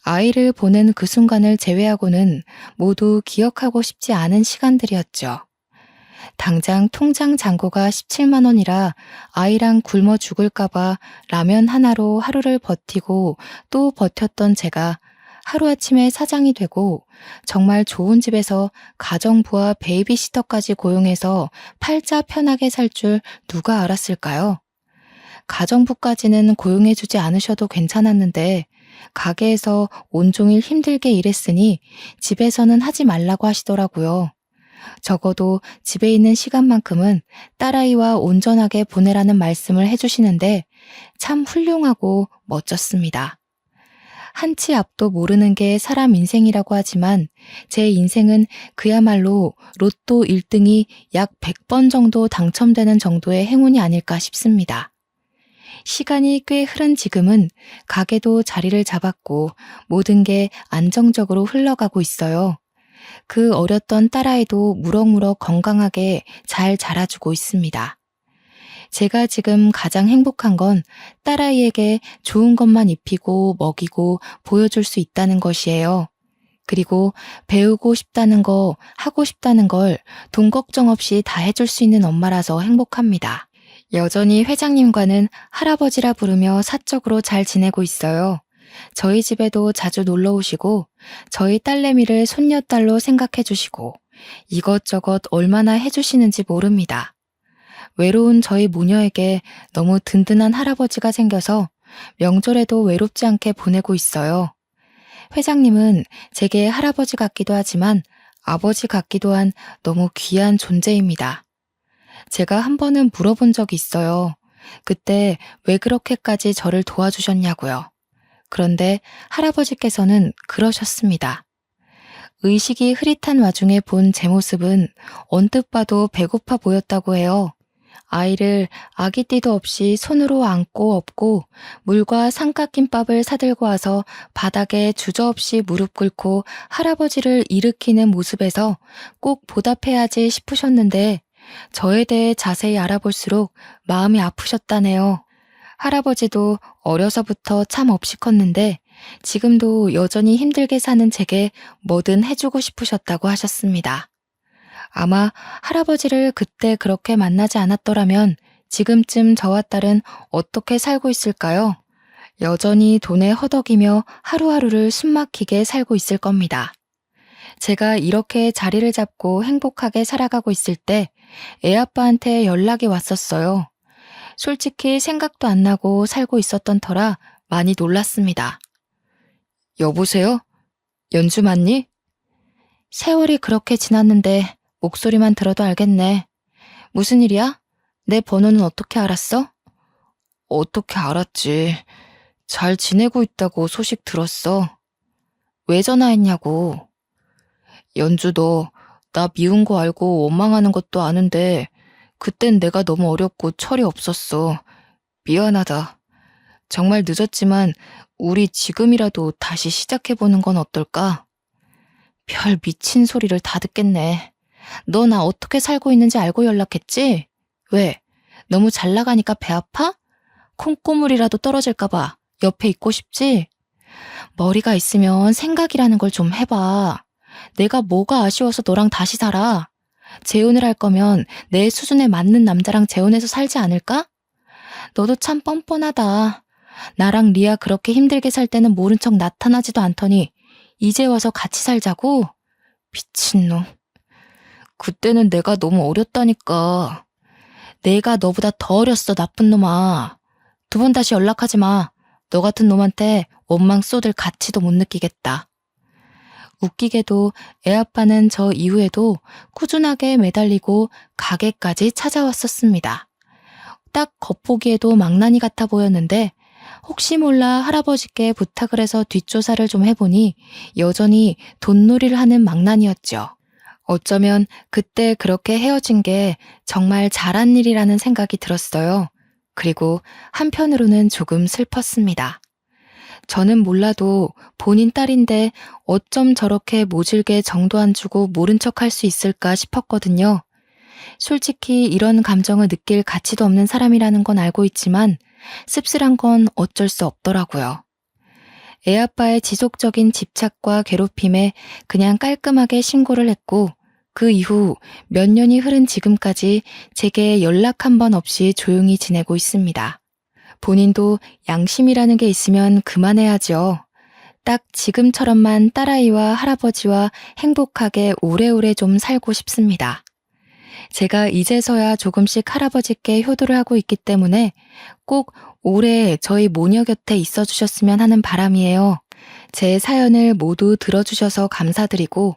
S1: 아이를 보는 그 순간을 제외하고는 모두 기억하고 싶지 않은 시간들이었죠. 당장 통장 잔고가 17만 원이라 아이랑 굶어 죽을까봐 라면 하나로 하루를 버티고 또 버텼던 제가 하루아침에 사장이 되고 정말 좋은 집에서 가정부와 베이비시터까지 고용해서 팔자 편하게 살 줄 누가 알았을까요? 가정부까지는 고용해주지 않으셔도 괜찮았는데 가게에서 온종일 힘들게 일했으니 집에서는 하지 말라고 하시더라고요. 적어도 집에 있는 시간만큼은 딸아이와 온전하게 보내라는 말씀을 해주시는데 참 훌륭하고 멋졌습니다. 한치 앞도 모르는 게 사람 인생이라고 하지만 제 인생은 그야말로 로또 1등이 약 100번 정도 당첨되는 정도의 행운이 아닐까 싶습니다. 시간이 꽤 흐른 지금은 가게도 자리를 잡았고 모든 게 안정적으로 흘러가고 있어요. 그 어렸던 딸아이도 무럭무럭 건강하게 잘 자라주고 있습니다. 제가 지금 가장 행복한 건 딸아이에게 좋은 것만 입히고 먹이고 보여줄 수 있다는 것이에요. 그리고 배우고 싶다는 거, 하고 싶다는 걸 돈 걱정 없이 다 해줄 수 있는 엄마라서 행복합니다. 여전히 회장님과는 할아버지라 부르며 사적으로 잘 지내고 있어요. 저희 집에도 자주 놀러 오시고 저희 딸내미를 손녀딸로 생각해 주시고 이것저것 얼마나 해주시는지 모릅니다. 외로운 저희 모녀에게 너무 든든한 할아버지가 생겨서 명절에도 외롭지 않게 보내고 있어요. 회장님은 제게 할아버지 같기도 하지만 아버지 같기도 한 너무 귀한 존재입니다. 제가 한 번은 물어본 적이 있어요. 그때 왜 그렇게까지 저를 도와주셨냐고요. 그런데 할아버지께서는 그러셨습니다. 의식이 흐릿한 와중에 본 제 모습은 언뜻 봐도 배고파 보였다고 해요. 아이를 아기띠도 없이 손으로 안고 업고 물과 삼각김밥을 사들고 와서 바닥에 주저없이 무릎 꿇고 할아버지를 일으키는 모습에서 꼭 보답해야지 싶으셨는데 저에 대해 자세히 알아볼수록 마음이 아프셨다네요. 할아버지도 어려서부터 참 없이 컸는데 지금도 여전히 힘들게 사는 제게 뭐든 해주고 싶으셨다고 하셨습니다. 아마 할아버지를 그때 그렇게 만나지 않았더라면 지금쯤 저와 딸은 어떻게 살고 있을까요? 여전히 돈에 허덕이며 하루하루를 숨막히게 살고 있을 겁니다. 제가 이렇게 자리를 잡고 행복하게 살아가고 있을 때 애아빠한테 연락이 왔었어요. 솔직히 생각도 안 나고 살고 있었던 터라 많이 놀랐습니다. 여보세요? 연주 맞니? 세월이 그렇게 지났는데 목소리만 들어도 알겠네. 무슨 일이야? 내 번호는 어떻게 알았어? 어떻게 알았지. 잘 지내고 있다고 소식 들었어. 왜 전화했냐고. 연주 너, 나 미운 거 알고 원망하는 것도 아는데 그땐 내가 너무 어렵고 철이 없었어. 미안하다. 정말 늦었지만 우리 지금이라도 다시 시작해보는 건 어떨까? 별 미친 소리를 다 듣겠네. 너 나 어떻게 살고 있는지 알고 연락했지? 왜? 너무 잘 나가니까 배 아파? 콩고물이라도 떨어질까봐 옆에 있고 싶지? 머리가 있으면 생각이라는 걸 좀 해봐. 내가 뭐가 아쉬워서 너랑 다시 살아? 재혼을 할 거면 내 수준에 맞는 남자랑 재혼해서 살지 않을까? 너도 참 뻔뻔하다. 나랑 리아 그렇게 힘들게 살 때는 모른 척 나타나지도 않더니 이제 와서 같이 살자고? 미친놈. 그때는 내가 너무 어렸다니까. 내가 너보다 더 어렸어, 나쁜 놈아. 2번 다시 연락하지 마. 너 같은 놈한테 원망 쏟을 가치도 못 느끼겠다. 웃기게도 애아빠는 저 이후에도 꾸준하게 매달리고 가게까지 찾아왔었습니다. 딱 겉보기에도 망나니 같아 보였는데 혹시 몰라 할아버지께 부탁을 해서 뒷조사를 좀 해보니 여전히 돈놀이를 하는 망나니였죠. 어쩌면 그때 그렇게 헤어진 게 정말 잘한 일이라는 생각이 들었어요. 그리고 한편으로는 조금 슬펐습니다. 저는 몰라도 본인 딸인데 어쩜 저렇게 모질게 정도 안 주고 모른 척 할 수 있을까 싶었거든요. 솔직히 이런 감정을 느낄 가치도 없는 사람이라는 건 알고 있지만 씁쓸한 건 어쩔 수 없더라고요. 애아빠의 지속적인 집착과 괴롭힘에 그냥 깔끔하게 신고를 했고 그 이후 몇 년이 흐른 지금까지 제게 연락 한 번 없이 조용히 지내고 있습니다. 본인도 양심이라는 게 있으면 그만해야죠. 딱 지금처럼만 딸아이와 할아버지와 행복하게 오래오래 좀 살고 싶습니다. 제가 이제서야 조금씩 할아버지께 효도를 하고 있기 때문에 꼭 오래 저희 모녀 곁에 있어 주셨으면 하는 바람이에요. 제 사연을 모두 들어주셔서 감사드리고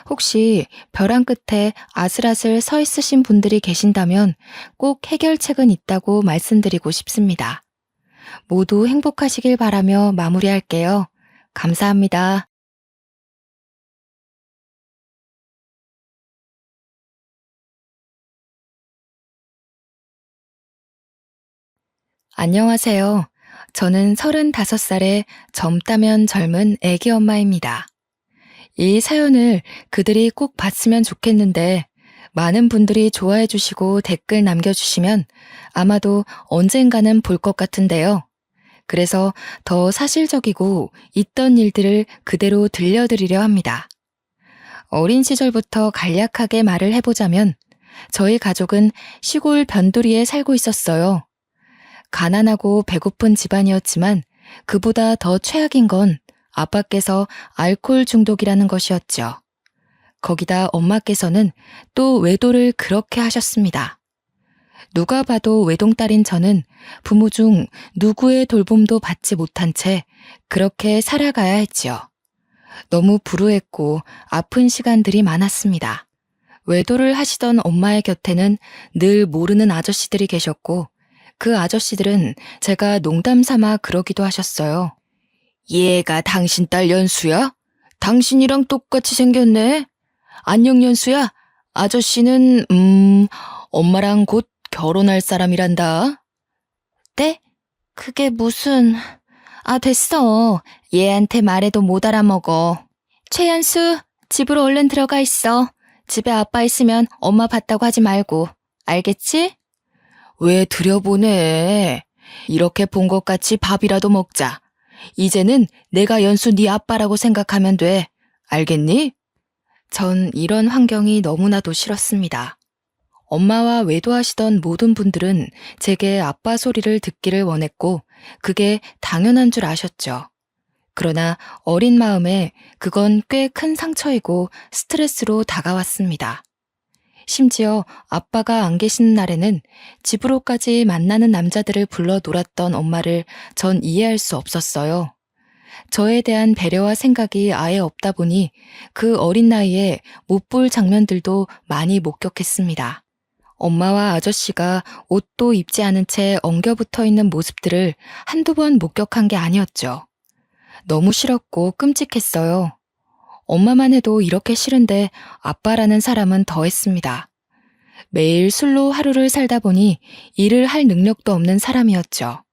S1: 혹시 벼랑 끝에 아슬아슬 서 있으신 분들이 계신다면 꼭 해결책은 있다고 말씀드리고 싶습니다. 모두 행복하시길 바라며 마무리할게요. 감사합니다. 안녕하세요. 저는 35살의 젊다면 젊은 애기 엄마입니다. 이 사연을 그들이 꼭 봤으면 좋겠는데 많은 분들이 좋아해 주시고 댓글 남겨주시면 아마도 언젠가는 볼 것 같은데요. 그래서 더 사실적이고 있던 일들을 그대로 들려드리려 합니다. 어린 시절부터 간략하게 말을 해보자면 저희 가족은 시골 변두리에 살고 있었어요. 가난하고 배고픈 집안이었지만 그보다 더 최악인 건 아빠께서 알코올 중독이라는 것이었죠. 거기다 엄마께서는 또 외도를 그렇게 하셨습니다. 누가 봐도 외동딸인 저는 부모 중 누구의 돌봄도 받지 못한 채 그렇게 살아가야 했지요. 너무 불우했고 아픈 시간들이 많았습니다. 외도를 하시던 엄마의 곁에는 늘 모르는 아저씨들이 계셨고 그 아저씨들은 제가 농담 삼아 그러기도 하셨어요. 얘가 당신 딸 연수야? 당신이랑 똑같이 생겼네. 안녕 연수야. 아저씨는 엄마랑 곧 결혼할 사람이란다. 네? 그게 무슨... 됐어. 얘한테 말해도 못 알아먹어. 최연수, 집으로 얼른 들어가 있어. 집에 아빠 있으면 엄마 봤다고 하지 말고. 알겠지? 왜 들여보내? 이렇게 본 것 같이 밥이라도 먹자. 이제는 내가 연수 네 아빠라고 생각하면 돼. 알겠니? 전 이런 환경이 너무나도 싫었습니다. 엄마와 외도하시던 모든 분들은 제게 아빠 소리를 듣기를 원했고 그게 당연한 줄 아셨죠. 그러나 어린 마음에 그건 꽤 큰 상처이고 스트레스로 다가왔습니다. 심지어 아빠가 안 계시는 날에는 집으로까지 만나는 남자들을 불러 놀았던 엄마를 전 이해할 수 없었어요. 저에 대한 배려와 생각이 아예 없다 보니 그 어린 나이에 못 볼 장면들도 많이 목격했습니다. 엄마와 아저씨가 옷도 입지 않은 채 엉겨붙어 있는 모습들을 한두 번 목격한 게 아니었죠. 너무 싫었고 끔찍했어요. 엄마만 해도 이렇게 싫은데 아빠라는 사람은 더했습니다. 매일 술로 하루를 살다 보니 일을 할 능력도 없는 사람이었죠.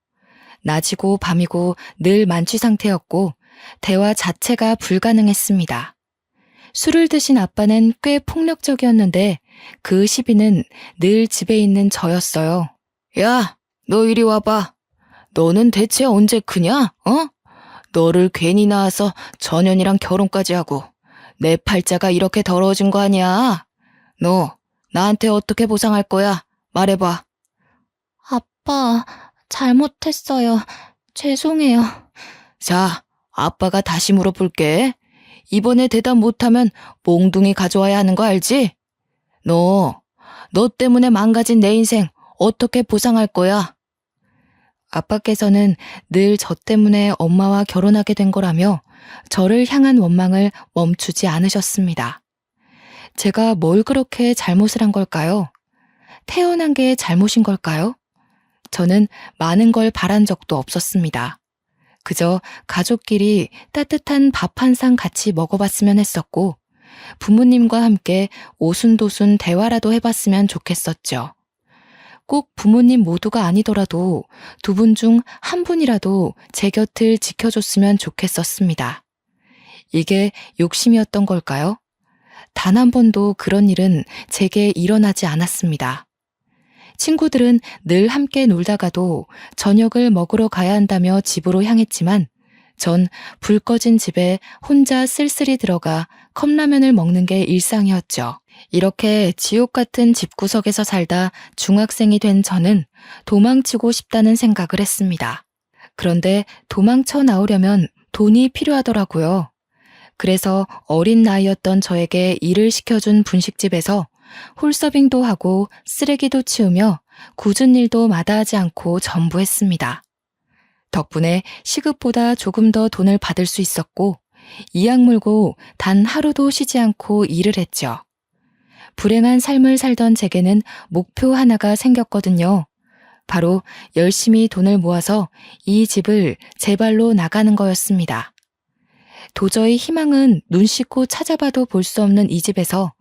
S1: 낮이고 밤이고 늘 만취 상태였고 대화 자체가 불가능했습니다. 술을 드신 아빠는 꽤 폭력적이었는데 그 시비는 늘 집에 있는 저였어요. 야, 너 이리 와봐. 너는 대체 언제 크냐? 너를 괜히 낳아서 전현이랑 결혼까지 하고 내 팔자가 이렇게 더러워진 거 아니야? 너 나한테 어떻게 보상할 거야? 말해봐.
S2: 아빠, 잘못했어요. 죄송해요.
S1: 자, 아빠가 다시 물어볼게. 이번에 대답 못하면 몽둥이 가져와야 하는 거 알지? 너 때문에 망가진 내 인생 어떻게 보상할 거야? 아빠께서는 늘 저 때문에 엄마와 결혼하게 된 거라며 저를 향한 원망을 멈추지 않으셨습니다. 제가 뭘 그렇게 잘못을 한 걸까요? 태어난 게 잘못인 걸까요? 저는 많은 걸 바란 적도 없었습니다. 그저 가족끼리 따뜻한 밥 한 상 같이 먹어봤으면 했었고, 부모님과 함께 오순도순 대화라도 해봤으면 좋겠었죠. 꼭 부모님 모두가 아니더라도 두 분 중 한 분이라도 제 곁을 지켜줬으면 좋겠었습니다. 이게 욕심이었던 걸까요? 단 한 번도 그런 일은 제게 일어나지 않았습니다. 친구들은 늘 함께 놀다가도 저녁을 먹으러 가야 한다며 집으로 향했지만 전 불 꺼진 집에 혼자 쓸쓸히 들어가 컵라면을 먹는 게 일상이었죠. 이렇게 지옥 같은 집구석에서 살다 중학생이 된 저는 도망치고 싶다는 생각을 했습니다. 그런데 도망쳐 나오려면 돈이 필요하더라고요. 그래서 어린 나이였던 저에게 일을 시켜준 분식집에서 홀서빙도 하고 쓰레기도 치우며 굳은 일도 마다하지 않고 전부했습니다. 덕분에 시급보다 조금 더 돈을 받을 수 있었고 이악 물고 단 하루도 쉬지 않고 일을 했죠. 불행한 삶을 살던 제게는 목표 하나가 생겼거든요. 바로 열심히 돈을 모아서 이 집을 제 발로 나가는 거였습니다. 도저히 희망은 눈 씻고 찾아봐도 볼 수 없는 이 집에서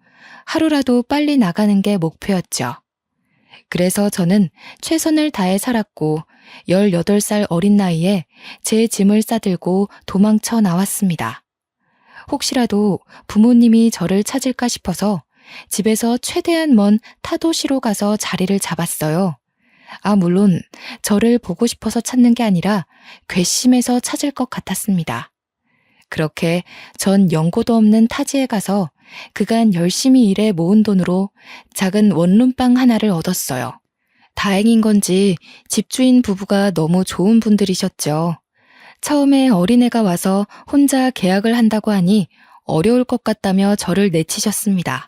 S1: 하루라도 빨리 나가는 게 목표였죠. 그래서 저는 최선을 다해 살았고 18살 어린 나이에 제 짐을 싸들고 도망쳐 나왔습니다. 혹시라도 부모님이 저를 찾을까 싶어서 집에서 최대한 먼 타도시로 가서 자리를 잡았어요. 물론 저를 보고 싶어서 찾는 게 아니라 괘씸해서 찾을 것 같았습니다. 그렇게 전 연고도 없는 타지에 가서 그간 열심히 일해 모은 돈으로 작은 원룸방 하나를 얻었어요. 다행인 건지 집주인 부부가 너무 좋은 분들이셨죠. 처음에 어린애가 와서 혼자 계약을 한다고 하니 어려울 것 같다며 저를 내치셨습니다.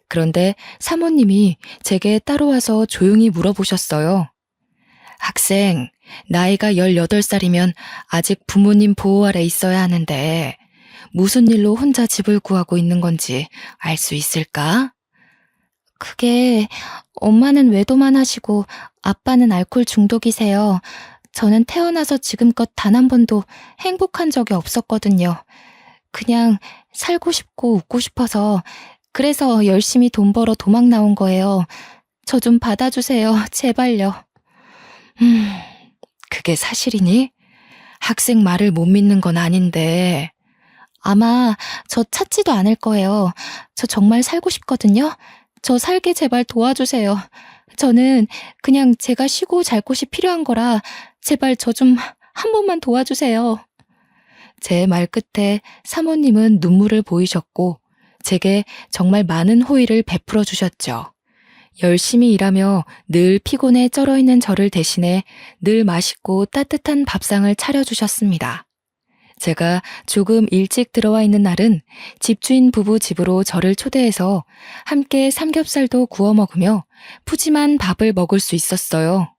S1: 그런데 사모님이 제게 따로 와서 조용히 물어보셨어요. 학생, 나이가 18살이면 아직 부모님 보호 아래 있어야 하는데 무슨 일로 혼자 집을 구하고 있는 건지 알 수 있을까?
S2: 그게 엄마는 외도만 하시고 아빠는 알코올 중독이세요. 저는 태어나서 지금껏 단 한 번도 행복한 적이 없었거든요. 그냥 살고 싶고 웃고 싶어서 그래서 열심히 돈 벌어 도망 나온 거예요. 저 좀 받아주세요. 제발요.
S1: 그게 사실이니? 학생 말을 못 믿는 건 아닌데.
S2: 아마 저 찾지도 않을 거예요. 저 정말 살고 싶거든요. 저 살게 제발 도와주세요. 저는 그냥 제가 쉬고 잘 곳이 필요한 거라 제발 저 좀 한 번만 도와주세요.
S1: 제 말 끝에 사모님은 눈물을 보이셨고 제게 정말 많은 호의를 베풀어 주셨죠. 열심히 일하며 늘 피곤에 쩔어 있는 저를 대신해 늘 맛있고 따뜻한 밥상을 차려주셨습니다. 제가 조금 일찍 들어와 있는 날은 집주인 부부 집으로 저를 초대해서 함께 삼겹살도 구워 먹으며 푸짐한 밥을 먹을 수 있었어요.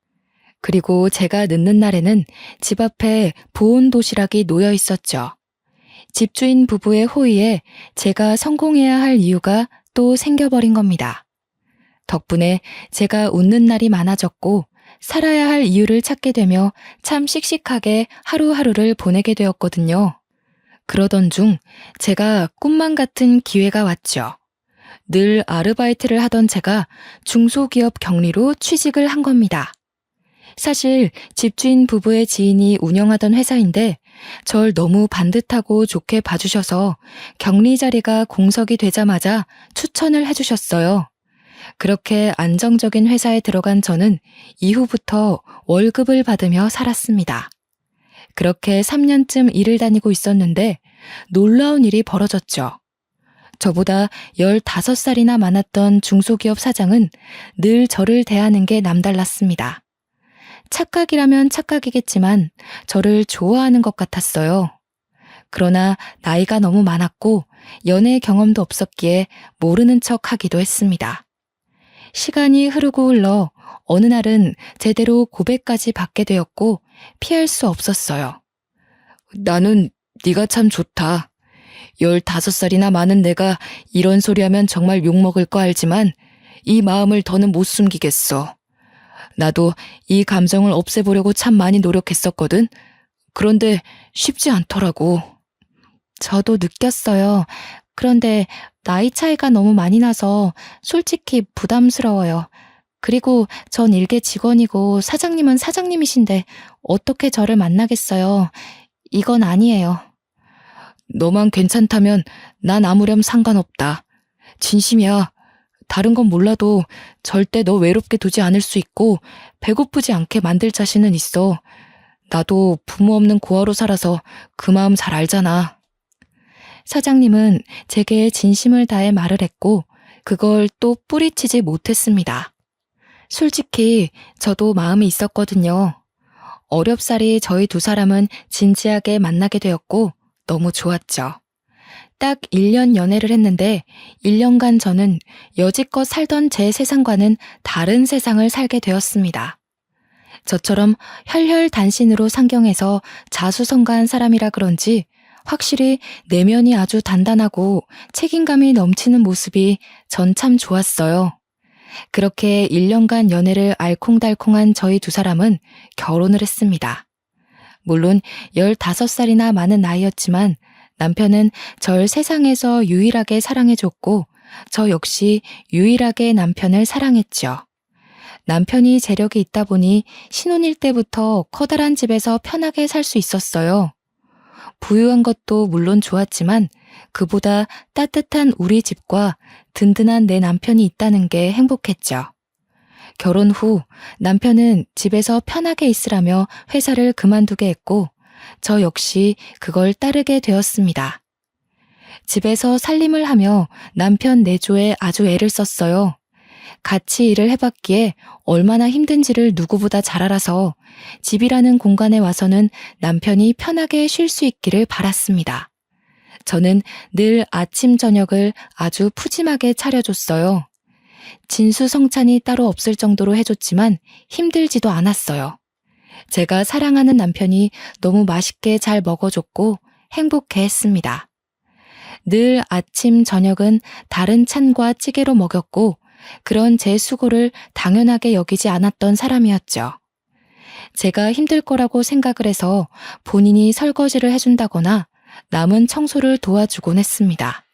S1: 그리고 제가 늦는 날에는 집 앞에 보온 도시락이 놓여 있었죠. 집주인 부부의 호의에 제가 성공해야 할 이유가 또 생겨버린 겁니다. 덕분에 제가 웃는 날이 많아졌고 살아야 할 이유를 찾게 되며 참 씩씩하게 하루하루를 보내게 되었거든요. 그러던 중 제가 꿈만 같은 기회가 왔죠. 늘 아르바이트를 하던 제가 중소기업 경리로 취직을 한 겁니다. 사실 집주인 부부의 지인이 운영하던 회사인데 절 너무 반듯하고 좋게 봐주셔서 격리 자리가 공석이 되자마자 추천을 해주셨어요. 그렇게 안정적인 회사에 들어간 저는 이후부터 월급을 받으며 살았습니다. 그렇게 3년쯤 일을 다니고 있었는데 놀라운 일이 벌어졌죠. 저보다 15살이나 많았던 중소기업 사장은 늘 저를 대하는 게 남달랐습니다. 착각이라면 착각이겠지만 저를 좋아하는 것 같았어요. 그러나 나이가 너무 많았고 연애 경험도 없었기에 모르는 척 하기도 했습니다. 시간이 흐르고 흘러 어느 날은 제대로 고백까지 받게 되었고 피할 수 없었어요. 나는 네가 참 좋다. 15살이나 많은 내가 이런 소리 하면 정말 욕먹을 거 알지만 이 마음을 더는 못 숨기겠어. 나도 이 감정을 없애보려고 참 많이 노력했었거든. 그런데 쉽지 않더라고.
S2: 저도 느꼈어요. 그런데 나이 차이가 너무 많이 나서 솔직히 부담스러워요. 그리고 전 일개 직원이고 사장님은 사장님이신데 어떻게 저를 만나겠어요. 이건 아니에요.
S1: 너만 괜찮다면 난 아무렴 상관없다. 진심이야. 다른 건 몰라도 절대 너 외롭게 두지 않을 수 있고 배고프지 않게 만들 자신은 있어. 나도 부모 없는 고아로 살아서 그 마음 잘 알잖아.
S2: 사장님은 제게 진심을 다해 말을 했고 그걸 또 뿌리치지 못했습니다. 솔직히 저도 마음이 있었거든요. 어렵사리 저희 두 사람은 진지하게 만나게 되었고 너무 좋았죠. 딱 1년 연애를 했는데 1년간 저는 여지껏 살던 제 세상과는 다른 세상을 살게 되었습니다. 저처럼 혈혈단신으로 상경해서 자수성가한 사람이라 그런지 확실히 내면이 아주 단단하고 책임감이 넘치는 모습이 전 참 좋았어요. 그렇게 1년간 연애를 알콩달콩한 저희 두 사람은 결혼을 했습니다. 물론 15살이나 많은 나이였지만 남편은 절 세상에서 유일하게 사랑해줬고 저 역시 유일하게 남편을 사랑했죠. 남편이 재력이 있다 보니 신혼일 때부터 커다란 집에서 편하게 살 수 있었어요. 부유한 것도 물론 좋았지만 그보다 따뜻한 우리 집과 든든한 내 남편이 있다는 게 행복했죠. 결혼 후 남편은 집에서 편하게 있으라며 회사를 그만두게 했고 저 역시 그걸 따르게 되었습니다. 집에서 살림을 하며 남편 내조에 아주 애를 썼어요. 같이 일을 해봤기에 얼마나 힘든지를 누구보다 잘 알아서 집이라는 공간에 와서는 남편이 편하게 쉴 수 있기를 바랐습니다. 저는 늘 아침 저녁을 아주 푸짐하게 차려줬어요. 진수성찬이 따로 없을 정도로 해줬지만 힘들지도 않았어요. 제가 사랑하는 남편이 너무 맛있게 잘 먹어줬고 행복해했습니다. 늘 아침 저녁은 다른 찬과 찌개로 먹였고 그런 제 수고를 당연하게 여기지 않았던 사람이었죠. 제가 힘들 거라고 생각을 해서 본인이 설거지를 해준다거나 남은 청소를 도와주곤 했습니다.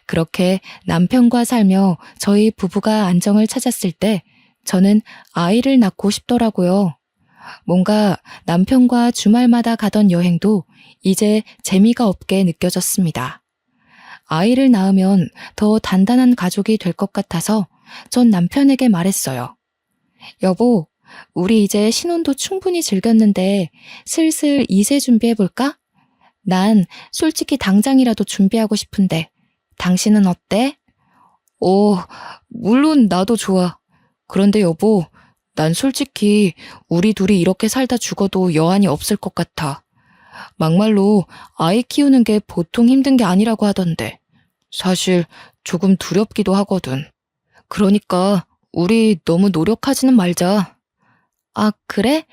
S2: 그렇게 남편과 살며 저희 부부가 안정을 찾았을 때 저는 아이를 낳고 싶더라고요. 뭔가 남편과 주말마다 가던 여행도 이제 재미가 없게 느껴졌습니다. 아이를 낳으면 더 단단한 가족이 될 것 같아서 전 남편에게 말했어요. 여보, 우리 이제 신혼도 충분히 즐겼는데 슬슬 2세 준비해볼까? 난 솔직히 당장이라도 준비하고 싶은데 당신은 어때?
S1: 물론 나도 좋아. 그런데 여보, 난 솔직히 우리 둘이 이렇게 살다 죽어도 여한이 없을 것 같아. 막말로 아이 키우는 게 보통 힘든 게 아니라고 하던데 사실 조금 두렵기도 하거든. 그러니까 우리 너무 노력하지는 말자.
S2: 아, 그래?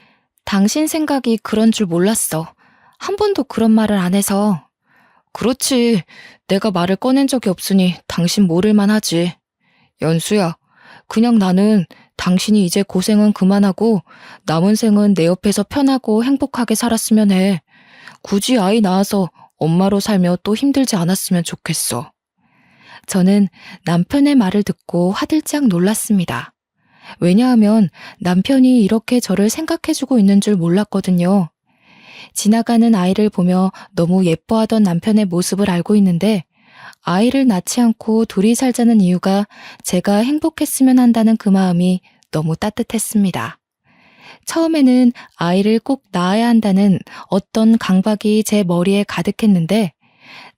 S2: 당신 생각이 그런 줄 몰랐어. 한 번도 그런 말을 안 해서.
S1: 그렇지. 내가 말을 꺼낸 적이 없으니 당신 모를만 하지. 연수야, 그냥 나는 당신이 이제 고생은 그만하고 남은 생은 내 옆에서 편하고 행복하게 살았으면 해. 굳이 아이 낳아서 엄마로 살며 또 힘들지 않았으면 좋겠어.
S2: 저는 남편의 말을 듣고 화들짝 놀랐습니다. 왜냐하면 남편이 이렇게 저를 생각해주고 있는 줄 몰랐거든요. 지나가는 아이를 보며 너무 예뻐하던 남편의 모습을 알고 있는데 아이를 낳지 않고 둘이 살자는 이유가 제가 행복했으면 한다는 그 마음이 너무 따뜻했습니다. 처음에는 아이를 꼭 낳아야 한다는 어떤 강박이 제 머리에 가득했는데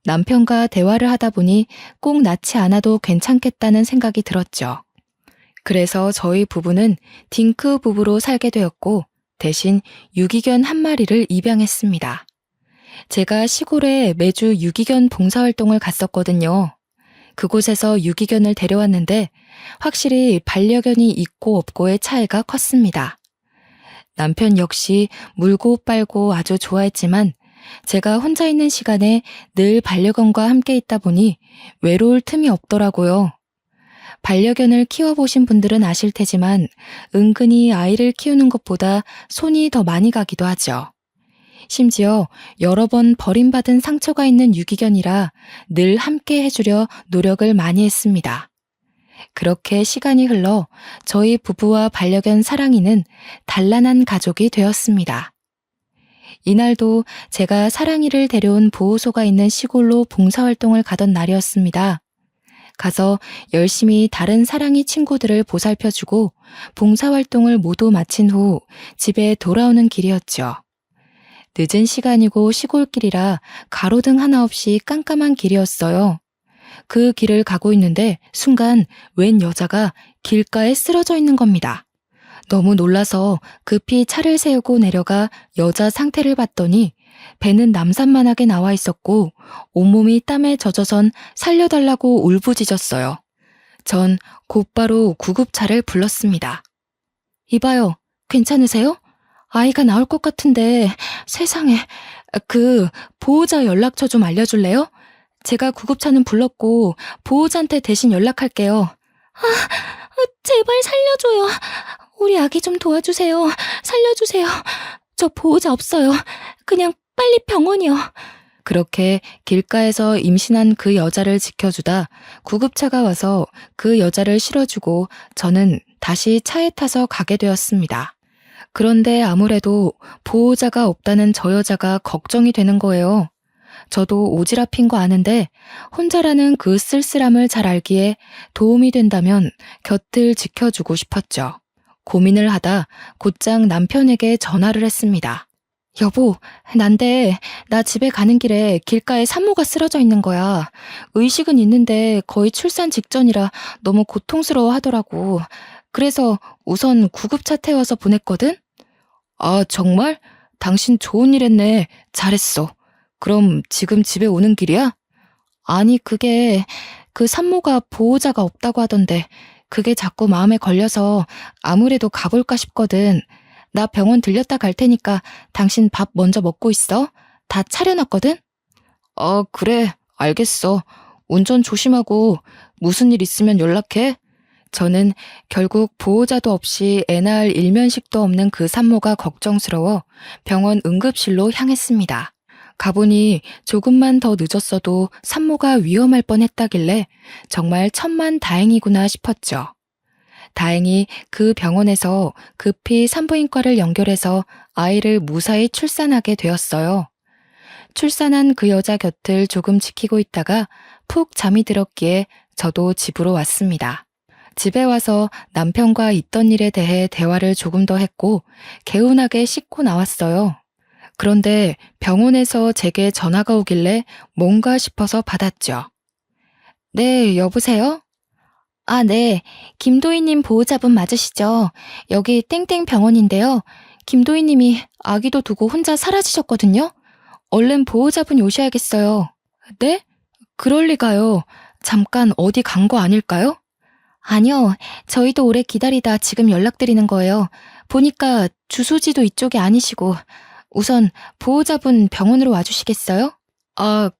S2: 남편과 대화를 하다 보니 꼭 낳지 않아도 괜찮겠다는 생각이 들었죠. 그래서 저희 부부는 딩크 부부로 살게 되었고 대신 유기견 한 마리를 입양했습니다. 제가 시골에 매주 유기견 봉사활동을 갔었거든요. 그곳에서 유기견을 데려왔는데 확실히 반려견이 있고 없고의 차이가 컸습니다. 남편 역시 물고 빨고 아주 좋아했지만
S1: 제가 혼자 있는 시간에 늘 반려견과 함께 있다 보니 외로울 틈이 없더라고요. 반려견을 키워보신 분들은 아실 테지만 은근히 아이를 키우는 것보다 손이 더 많이 가기도 하죠. 심지어 여러 번 버림받은 상처가 있는 유기견이라 늘 함께 해주려 노력을 많이 했습니다. 그렇게 시간이 흘러 저희 부부와 반려견 사랑이는 단란한 가족이 되었습니다. 이날도 제가 사랑이를 데려온 보호소가 있는 시골로 봉사활동을 가던 날이었습니다. 가서 열심히 다른 사랑이 친구들을 보살펴주고 봉사활동을 모두 마친 후 집에 돌아오는 길이었죠. 늦은 시간이고 시골길이라 가로등 하나 없이 깜깜한 길이었어요. 그 길을 가고 있는데 순간 웬 여자가 길가에 쓰러져 있는 겁니다. 너무 놀라서 급히 차를 세우고 내려가 여자 상태를 봤더니 배는 남산만하게 나와 있었고 온몸이 땀에 젖어선 살려달라고 울부짖었어요. 전 곧바로 구급차를 불렀습니다. 이봐요, 괜찮으세요? 아이가 나올 것 같은데 세상에, 보호자 연락처 좀 알려줄래요? 제가 구급차는 불렀고 보호자한테 대신 연락할게요. 제발 살려줘요. 우리 아기 좀 도와주세요. 살려주세요. 저 보호자 없어요. 그냥 빨리 병원이요. 그렇게 길가에서 임신한 그 여자를 지켜주다 구급차가 와서 그 여자를 실어주고 저는 다시 차에 타서 가게 되었습니다. 그런데 아무래도 보호자가 없다는 저 여자가 걱정이 되는 거예요. 저도 오지랖인 거 아는데 혼자라는 그 쓸쓸함을 잘 알기에 도움이 된다면 곁을 지켜주고 싶었죠. 고민을 하다 곧장 남편에게 전화를 했습니다. 여보, 난데 나 집에 가는 길에 길가에 산모가 쓰러져 있는 거야. 의식은 있는데 거의 출산 직전이라 너무 고통스러워 하더라고. 그래서 우선 구급차 태워서 보냈거든? 아, 정말? 당신 좋은 일 했네. 잘했어. 그럼 지금 집에 오는 길이야? 아니, 그 산모가 보호자가 없다고 하던데 그게 자꾸 마음에 걸려서 아무래도 가볼까 싶거든. 나 병원 들렸다 갈 테니까 당신 밥 먼저 먹고 있어. 다 차려놨거든? 그래. 알겠어. 운전 조심하고 무슨 일 있으면 연락해. 저는 결국 보호자도 없이 애 낳을 일면식도 없는 그 산모가 걱정스러워 병원 응급실로 향했습니다. 가보니 조금만 더 늦었어도 산모가 위험할 뻔했다길래 정말 천만 다행이구나 싶었죠. 다행히 그 병원에서 급히 산부인과를 연결해서 아이를 무사히 출산하게 되었어요. 출산한 그 여자 곁을 조금 지키고 있다가 푹 잠이 들었기에 저도 집으로 왔습니다. 집에 와서 남편과 있던 일에 대해 대화를 조금 더 했고 개운하게 씻고 나왔어요. 그런데 병원에서 제게 전화가 오길래 뭔가 싶어서 받았죠. 네, 여보세요? 아, 네. 김도희님 보호자분 맞으시죠? 여기 땡땡 병원인데요. 김도희님이 아기도 두고 혼자 사라지셨거든요. 얼른 보호자분이 오셔야겠어요. 네? 그럴 리가요. 잠깐 어디 간 거 아닐까요? 아니요. 저희도 오래 기다리다 지금 연락드리는 거예요. 보니까 주소지도 이쪽이 아니시고. 우선 보호자분 병원으로 와주시겠어요? 아,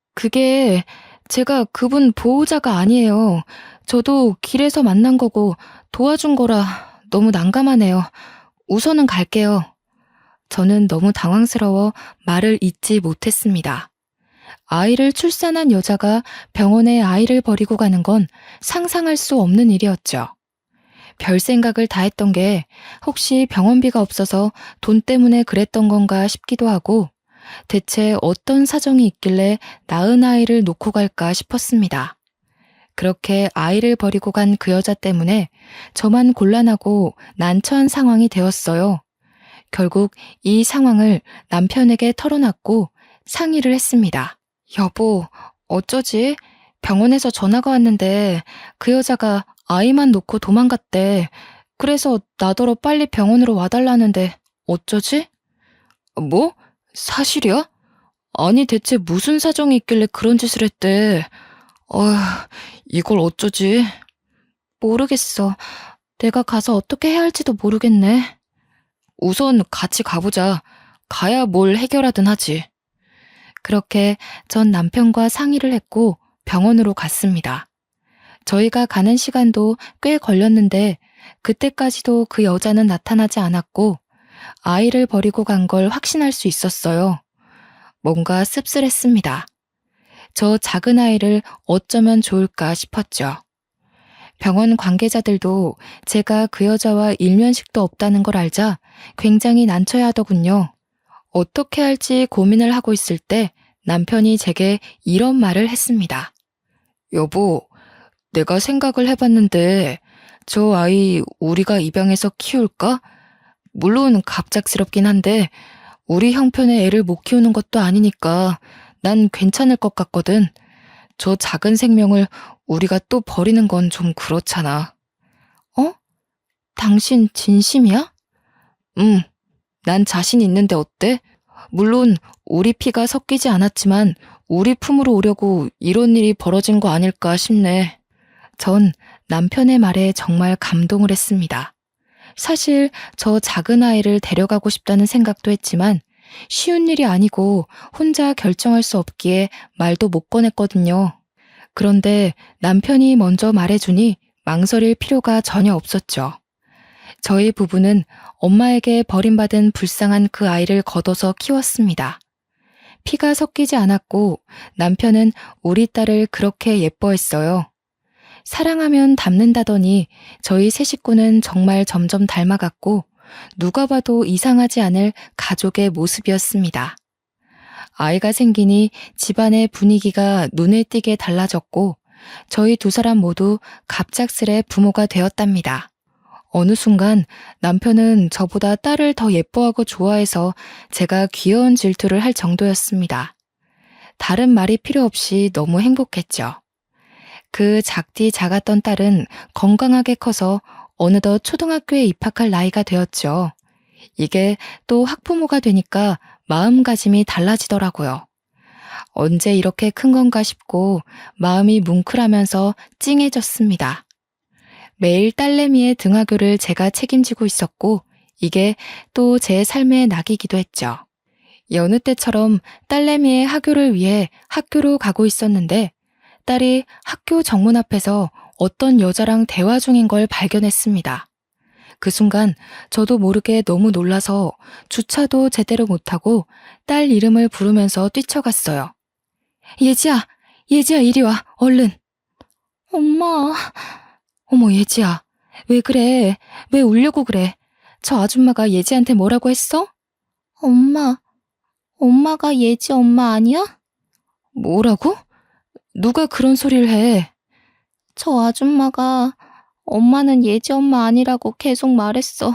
S1: 제가 그분 보호자가 아니에요. 저도 길에서 만난 거고 도와준 거라 너무 난감하네요. 우선은 갈게요. 저는 너무 당황스러워 말을 잇지 못했습니다. 아이를 출산한 여자가 병원에 아이를 버리고 가는 건 상상할 수 없는 일이었죠. 별 생각을 다 했던 게 혹시 병원비가 없어서 돈 때문에 그랬던 건가 싶기도 하고 대체 어떤 사정이 있길래 낳은 아이를 놓고 갈까 싶었습니다. 그렇게 아이를 버리고 간 그 여자 때문에 저만 곤란하고 난처한 상황이 되었어요. 결국 이 상황을 남편에게 털어놨고 상의를 했습니다. 여보, 어쩌지? 병원에서 전화가 왔는데 그 여자가 아이만 놓고 도망갔대. 그래서 나더러 빨리 병원으로 와달라는데 어쩌지? 뭐? 사실이야? 아니 대체 무슨 사정이 있길래 그런 짓을 했대. 어휴, 이걸 어쩌지? 모르겠어. 내가 가서 어떻게 해야 할지도 모르겠네. 우선 같이 가보자. 가야 뭘 해결하든 하지. 그렇게 전 남편과 상의를 했고 병원으로 갔습니다. 저희가 가는 시간도 꽤 걸렸는데 그때까지도 그 여자는 나타나지 않았고 아이를 버리고 간 걸 확신할 수 있었어요. 뭔가 씁쓸했습니다. 저 작은 아이를 어쩌면 좋을까 싶었죠. 병원 관계자들도 제가 그 여자와 일면식도 없다는 걸 알자 굉장히 난처해 하더군요. 어떻게 할지 고민을 하고 있을 때 남편이 제게 이런 말을 했습니다. 여보, 내가 생각을 해봤는데 저 아이 우리가 입양해서 키울까? 물론 갑작스럽긴 한데 우리 형편의 애를 못 키우는 것도 아니니까 난 괜찮을 것 같거든. 저 작은 생명을 우리가 또 버리는 건 좀 그렇잖아. 어? 당신 진심이야? 난 자신 있는데 어때? 물론 우리 피가 섞이지 않았지만 우리 품으로 오려고 이런 일이 벌어진 거 아닐까 싶네. 전 남편의 말에 정말 감동을 했습니다. 사실 저 작은 아이를 데려가고 싶다는 생각도 했지만 쉬운 일이 아니고 혼자 결정할 수 없기에 말도 못 꺼냈거든요. 그런데 남편이 먼저 말해주니 망설일 필요가 전혀 없었죠. 저희 부부는 엄마에게 버림받은 불쌍한 그 아이를 걷어서 키웠습니다. 피가 섞이지 않았고 남편은 우리 딸을 그렇게 예뻐했어요. 사랑하면 닮는다더니 저희 세 식구는 정말 점점 닮아갔고 누가 봐도 이상하지 않을 가족의 모습이었습니다. 아이가 생기니 집안의 분위기가 눈에 띄게 달라졌고 저희 두 사람 모두 갑작스레 부모가 되었답니다. 어느 순간 남편은 저보다 딸을 더 예뻐하고 좋아해서 제가 귀여운 질투를 할 정도였습니다. 다른 말이 필요 없이 너무 행복했죠. 그 작디 작았던 딸은 건강하게 커서 어느덧 초등학교에 입학할 나이가 되었죠. 이게 또 학부모가 되니까 마음가짐이 달라지더라고요. 언제 이렇게 큰 건가 싶고 마음이 뭉클하면서 찡해졌습니다. 매일 딸내미의 등하교를 제가 책임지고 있었고 이게 또 제 삶의 낙이기도 했죠. 여느 때처럼 딸내미의 학교를 위해 학교로 가고 있었는데 딸이 학교 정문 앞에서 어떤 여자랑 대화 중인 걸 발견했습니다. 그 순간 저도 모르게 너무 놀라서 주차도 제대로 못하고 딸 이름을 부르면서 뛰쳐갔어요. 예지야, 예지야 이리 와, 얼른. 엄마. 어머 예지야, 왜 그래? 왜 울려고 그래? 저 아줌마가 예지한테 뭐라고 했어? 엄마가 예지 엄마 아니야? 뭐라고? 누가 그런 소리를 해? 저 아줌마가 엄마는 예지 엄마 아니라고 계속 말했어.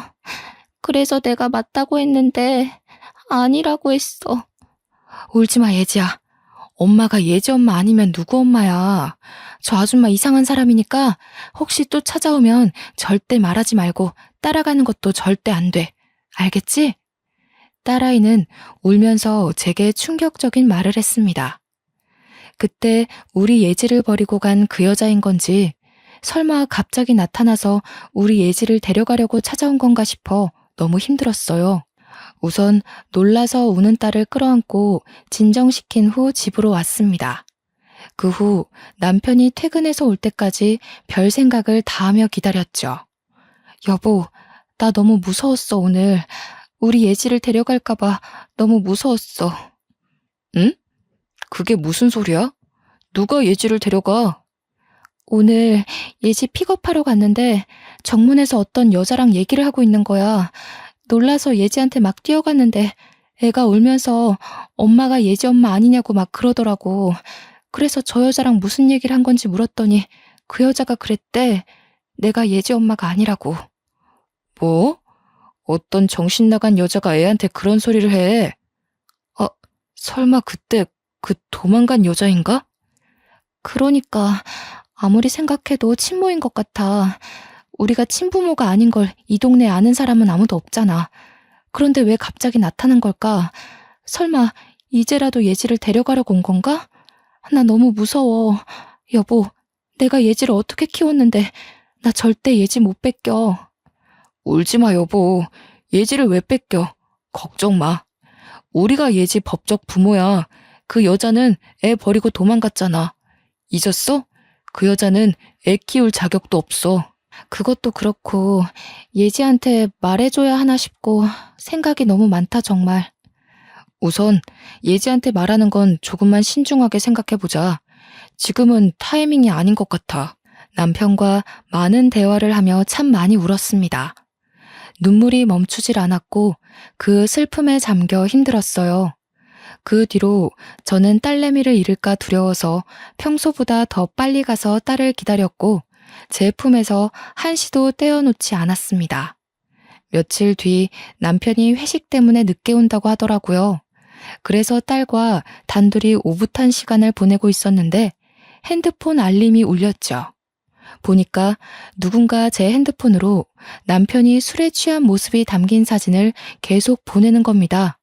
S1: 그래서 내가 맞다고 했는데 아니라고 했어. 울지 마 예지야. 엄마가 예지 엄마 아니면 누구 엄마야. 저 아줌마 이상한 사람이니까 혹시 또 찾아오면 절대 말하지 말고 따라가는 것도 절대 안 돼. 알겠지? 딸아이는 울면서 제게 충격적인 말을 했습니다. 그때 우리 예지를 버리고 간 그 여자인 건지 설마 갑자기 나타나서 우리 예지를 데려가려고 찾아온 건가 싶어 너무 힘들었어요. 우선 놀라서 우는 딸을 끌어안고 진정시킨 후 집으로 왔습니다. 그 후 남편이 퇴근해서 올 때까지 별 생각을 다 하며 기다렸죠. 여보, 나 너무 무서웠어 오늘. 우리 예지를 데려갈까봐 너무 무서웠어. 응? 그게 무슨 소리야? 누가 예지를 데려가? 오늘 예지 픽업하러 갔는데 정문에서 어떤 여자랑 얘기를 하고 있는 거야. 놀라서 예지한테 막 뛰어갔는데 애가 울면서 엄마가 예지 엄마 아니냐고 막 그러더라고. 그래서 저 여자랑 무슨 얘기를 한 건지 물었더니 그 여자가 그랬대. 내가 예지 엄마가 아니라고. 뭐? 어떤 정신 나간 여자가 애한테 그런 소리를 해? 설마 그때 그 도망간 여자인가? 그러니까 아무리 생각해도 친모인 것 같아. 우리가 친부모가 아닌 걸 이 동네에 아는 사람은 아무도 없잖아. 그런데 왜 갑자기 나타난 걸까? 설마 이제라도 예지를 데려가려고 온 건가? 나 너무 무서워. 여보, 내가 예지를 어떻게 키웠는데 나 절대 예지 못 뺏겨. 울지 마 여보. 예지를 왜 뺏겨? 걱정 마. 우리가 예지 법적 부모야. 그 여자는 애 버리고 도망갔잖아. 잊었어? 그 여자는 애 키울 자격도 없어.
S2: 그것도 그렇고 예지한테 말해줘야 하나 싶고 생각이 너무 많다 정말.
S1: 우선 예지한테 말하는 건 조금만 신중하게 생각해보자. 지금은 타이밍이 아닌 것 같아. 남편과 많은 대화를 하며 참 많이 울었습니다. 눈물이 멈추질 않았고 그 슬픔에 잠겨 힘들었어요. 그 뒤로 저는 딸내미를 잃을까 두려워서 평소보다 더 빨리 가서 딸을 기다렸고 제 품에서 한시도 떼어놓지 않았습니다. 며칠 뒤 남편이 회식 때문에 늦게 온다고 하더라고요. 그래서 딸과 단둘이 오붓한 시간을 보내고 있었는데 핸드폰 알림이 울렸죠. 보니까 누군가 제 핸드폰으로 남편이 술에 취한 모습이 담긴 사진을 계속 보내는 겁니다.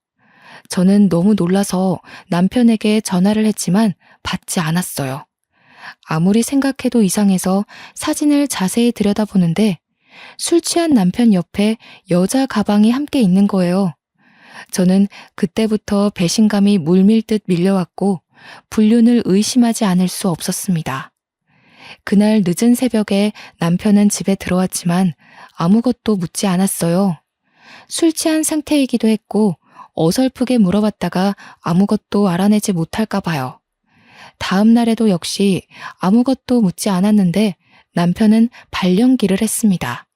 S1: 저는 너무 놀라서 남편에게 전화를 했지만 받지 않았어요. 아무리 생각해도 이상해서 사진을 자세히 들여다보는데 술 취한 남편 옆에 여자 가방이 함께 있는 거예요. 저는 그때부터 배신감이 물밀듯 밀려왔고 불륜을 의심하지 않을 수 없었습니다. 그날 늦은 새벽에 남편은 집에 들어왔지만 아무것도 묻지 않았어요. 술 취한 상태이기도 했고 어설프게 물어봤다가 아무것도 알아내지 못할까 봐요. 다음 날에도 역시 아무것도 묻지 않았는데 남편은 발령기를 했습니다.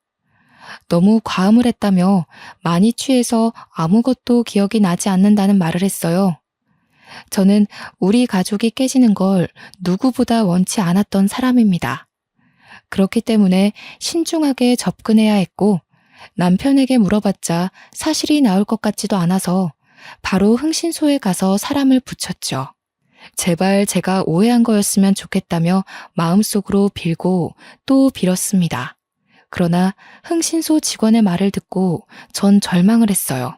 S1: 너무 과음을 했다며 많이 취해서 아무것도 기억이 나지 않는다는 말을 했어요. 저는 우리 가족이 깨지는 걸 누구보다 원치 않았던 사람입니다. 그렇기 때문에 신중하게 접근해야 했고 남편에게 물어봤자 사실이 나올 것 같지도 않아서 바로 흥신소에 가서 사람을 붙였죠. 제발 제가 오해한 거였으면 좋겠다며 마음속으로 빌고 또 빌었습니다. 그러나 흥신소 직원의 말을 듣고 전 절망을 했어요.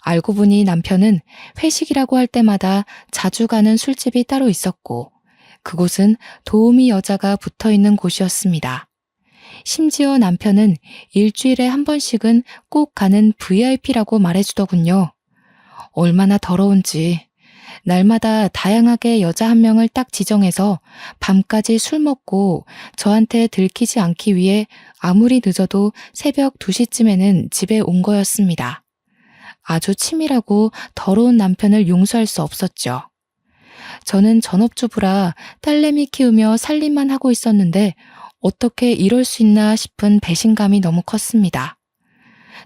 S1: 알고 보니 남편은 회식이라고 할 때마다 자주 가는 술집이 따로 있었고 그곳은 도우미 여자가 붙어있는 곳이었습니다. 심지어 남편은 일주일에 한 번씩은 꼭 가는 VIP라고 말해주더군요. 얼마나 더러운지. 날마다 다양하게 여자 한 명을 딱 지정해서 밤까지 술 먹고 저한테 들키지 않기 위해 아무리 늦어도 새벽 2시쯤에는 집에 온 거였습니다. 아주 치밀하고 더러운 남편을 용서할 수 없었죠. 저는 전업주부라 딸내미 키우며 살림만 하고 있었는데 어떻게 이럴 수 있나 싶은 배신감이 너무 컸습니다.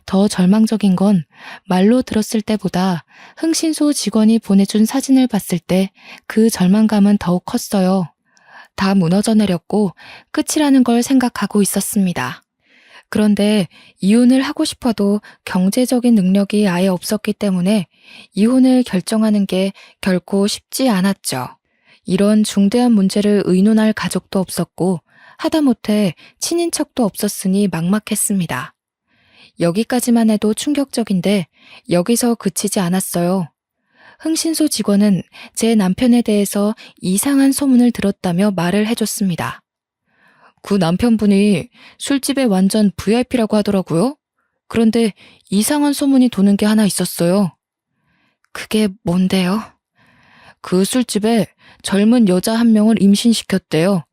S1: 더 절망적인 건 말로 들었을 때보다 흥신소 직원이 보내준 사진을 봤을 때 그 절망감은 더욱 컸어요. 다 무너져 내렸고 끝이라는 걸 생각하고 있었습니다. 그런데 이혼을 하고 싶어도 경제적인 능력이 아예 없었기 때문에 이혼을 결정하는 게 결코 쉽지 않았죠. 이런 중대한 문제를 의논할 가족도 없었고 하다못해 친인척도 없었으니 막막했습니다. 여기까지만 해도 충격적인데 여기서 그치지 않았어요. 흥신소 직원은 제 남편에 대해서 이상한 소문을 들었다며 말을 해줬습니다. 그 남편분이 술집에 완전 VIP라고 하더라고요. 그런데 이상한 소문이 도는 게 하나 있었어요. 그게 뭔데요? 그 술집에 젊은 여자 한 명을 임신시켰대요.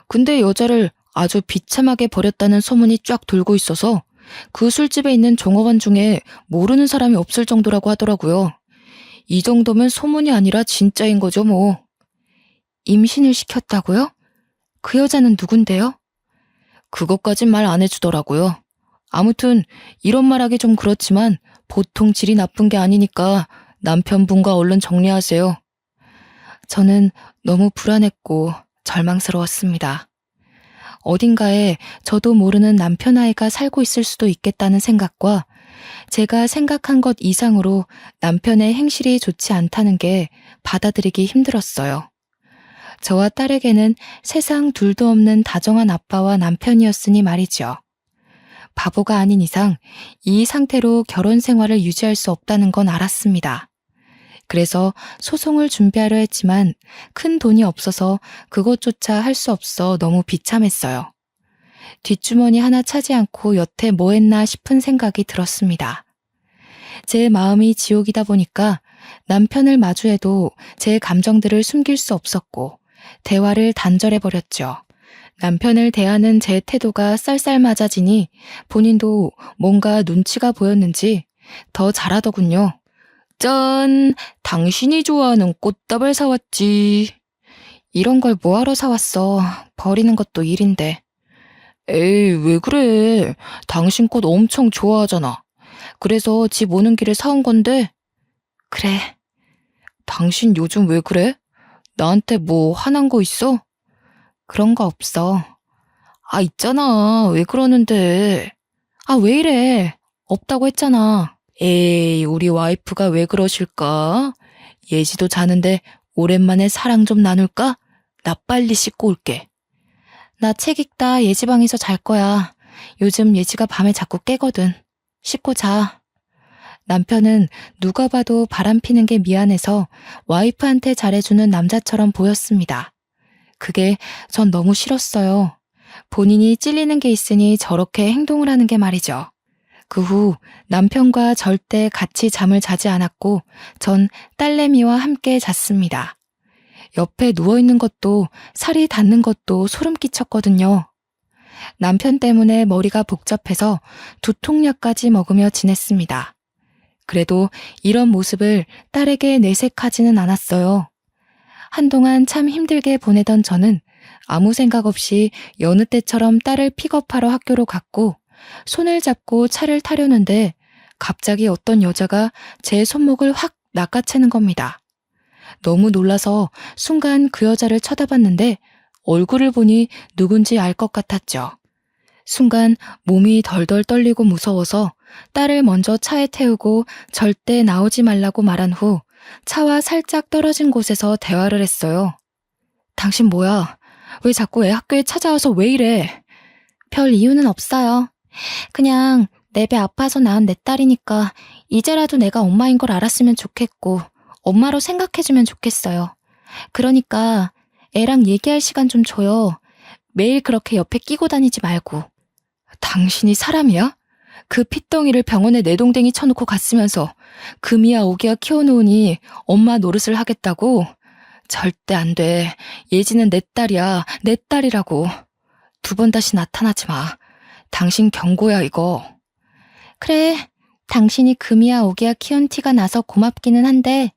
S1: 근데 여자를 아주 비참하게 버렸다는 소문이 쫙 돌고 있어서 그 술집에 있는 종업원 중에 모르는 사람이 없을 정도라고 하더라고요. 이 정도면 소문이 아니라 진짜인 거죠, 뭐. 임신을 시켰다고요? 그 여자는 누군데요? 그것까진 말 안 해주더라고요. 아무튼 이런 말하기 좀 그렇지만 보통 질이 나쁜 게 아니니까 남편분과 얼른 정리하세요. 저는 너무 불안했고 절망스러웠습니다. 어딘가에 저도 모르는 남편 아이가 살고 있을 수도 있겠다는 생각과 제가 생각한 것 이상으로 남편의 행실이 좋지 않다는 게 받아들이기 힘들었어요. 저와 딸에게는 세상 둘도 없는 다정한 아빠와 남편이었으니 말이죠. 바보가 아닌 이상 이 상태로 결혼 생활을 유지할 수 없다는 건 알았습니다. 그래서 소송을 준비하려 했지만 큰 돈이 없어서 그것조차 할 수 없어 너무 비참했어요. 뒷주머니 하나 차지 않고 여태 뭐 했나 싶은 생각이 들었습니다. 제 마음이 지옥이다 보니까 남편을 마주해도 제 감정들을 숨길 수 없었고 대화를 단절해버렸죠. 남편을 대하는 제 태도가 쌀쌀맞아지니 본인도 뭔가 눈치가 보였는지 더 잘하더군요. 짠! 당신이 좋아하는 꽃다발 사왔지. 이런 걸 뭐하러 사왔어. 버리는 것도 일인데. 에이, 왜 그래. 당신 꽃 엄청 좋아하잖아. 그래서 집 오는 길에 사온 건데. 그래. 당신 요즘 왜 그래? 나한테 뭐 화난 거 있어? 그런 거 없어. 아, 있잖아. 왜 그러는데. 아, 왜 이래. 없다고 했잖아. 에이, 우리 와이프가 왜 그러실까? 예지도 자는데 오랜만에 사랑 좀 나눌까? 나 빨리 씻고 올게. 나 책 읽다 예지 방에서 잘 거야. 요즘 예지가 밤에 자꾸 깨거든. 씻고 자. 남편은 누가 봐도 바람 피는 게 미안해서 와이프한테 잘해주는 남자처럼 보였습니다. 그게 전 너무 싫었어요. 본인이 찔리는 게 있으니 저렇게 행동을 하는 게 말이죠. 그 후 남편과 절대 같이 잠을 자지 않았고 전 딸내미와 함께 잤습니다. 옆에 누워있는 것도 살이 닿는 것도 소름 끼쳤거든요. 남편 때문에 머리가 복잡해서 두통약까지 먹으며 지냈습니다. 그래도 이런 모습을 딸에게 내색하지는 않았어요. 한동안 참 힘들게 보내던 저는 아무 생각 없이 여느 때처럼 딸을 픽업하러 학교로 갔고 손을 잡고 차를 타려는데 갑자기 어떤 여자가 제 손목을 확 낚아채는 겁니다. 너무 놀라서 순간 그 여자를 쳐다봤는데 얼굴을 보니 누군지 알 것 같았죠. 순간 몸이 덜덜 떨리고 무서워서 딸을 먼저 차에 태우고 절대 나오지 말라고 말한 후 차와 살짝 떨어진 곳에서 대화를 했어요. 당신 뭐야? 왜 자꾸 애 학교에 찾아와서 왜 이래?
S2: 별 이유는 없어요. 그냥 내 배 아파서 낳은 내 딸이니까 이제라도 내가 엄마인 걸 알았으면 좋겠고 엄마로 생각해주면 좋겠어요. 그러니까 애랑 얘기할 시간 좀 줘요. 매일 그렇게 옆에 끼고 다니지 말고.
S1: 당신이 사람이야? 그 핏덩이를 병원에 내동댕이 쳐놓고 갔으면서 금이야 오기야 키워놓으니 엄마 노릇을 하겠다고? 절대 안 돼. 예지는 내 딸이야. 내 딸이라고. 2번 다시 나타나지 마. 당신 경고야 이거.
S2: 그래, 당신이 금이야 오기야 키운 티가 나서 고맙기는 한데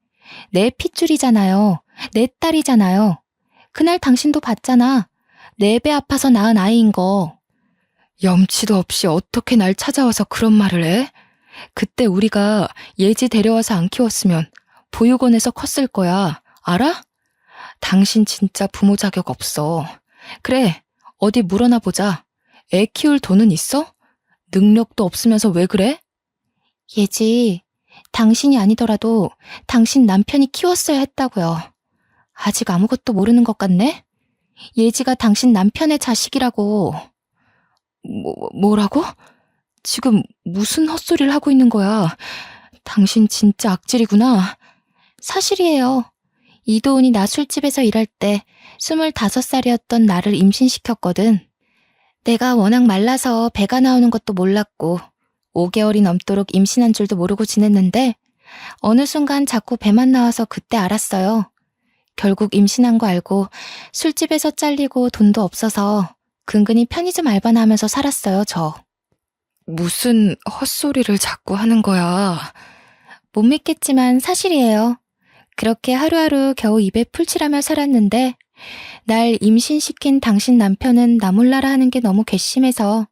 S2: 내 핏줄이잖아요. 내 딸이잖아요. 그날 당신도 봤잖아. 내 배 아파서 낳은 아이인 거.
S1: 염치도 없이 어떻게 날 찾아와서 그런 말을 해? 그때 우리가 예지 데려와서 안 키웠으면 보육원에서 컸을 거야. 알아? 당신 진짜 부모 자격 없어. 그래, 어디 물어나 보자. 애 키울 돈은 있어? 능력도 없으면서 왜 그래?
S2: 예지, 당신이 아니더라도 당신 남편이 키웠어야 했다고요. 아직 아무것도 모르는 것 같네? 예지가 당신 남편의 자식이라고.
S1: 뭐라고? 지금 무슨 헛소리를 하고 있는 거야? 당신 진짜 악질이구나.
S2: 사실이에요. 이도훈이 나 술집에서 일할 때 25살이었던 나를 임신시켰거든. 내가 워낙 말라서 배가 나오는 것도 몰랐고 5개월이 넘도록 임신한 줄도 모르고 지냈는데 어느 순간 자꾸 배만 나와서 그때 알았어요. 결국 임신한 거 알고 술집에서 잘리고 돈도 없어서 근근히 편의점 알바나 하면서 살았어요, 저.
S1: 무슨 헛소리를 자꾸 하는 거야?
S2: 못 믿겠지만 사실이에요. 그렇게 하루하루 겨우 입에 풀칠하며 살았는데 날 임신시킨 당신 남편은 나 몰라라 하는 게 너무 괘씸해서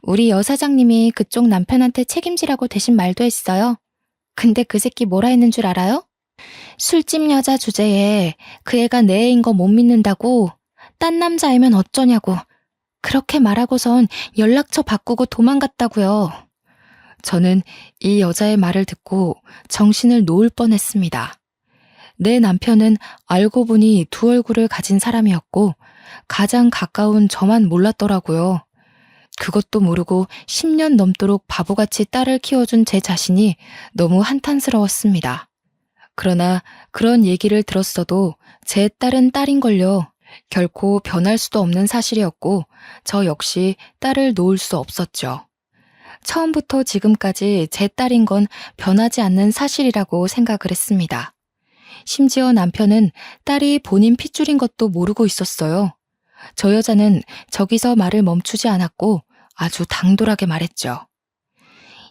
S2: 우리 여사장님이 그쪽 남편한테 책임지라고 대신 말도 했어요. 근데 그 새끼 뭐라 했는 줄 알아요? 술집 여자 주제에 그 애가 내 애인 거 못 믿는다고 딴 남자애면 어쩌냐고 그렇게 말하고선 연락처 바꾸고 도망갔다고요.
S1: 저는 이 여자의 말을 듣고 정신을 놓을 뻔했습니다. 내 남편은 알고 보니 2얼굴을 가진 사람이었고 가장 가까운 저만 몰랐더라고요. 그것도 모르고 10년 넘도록 바보같이 딸을 키워준 제 자신이 너무 한탄스러웠습니다. 그러나 그런 얘기를 들었어도 제 딸은 딸인걸요. 결코 변할 수도 없는 사실이었고 저 역시 딸을 놓을 수 없었죠. 처음부터 지금까지 제 딸인 건 변하지 않는 사실이라고 생각을 했습니다. 심지어 남편은 딸이 본인 핏줄인 것도 모르고 있었어요. 저 여자는 저기서 말을 멈추지 않았고 아주 당돌하게 말했죠.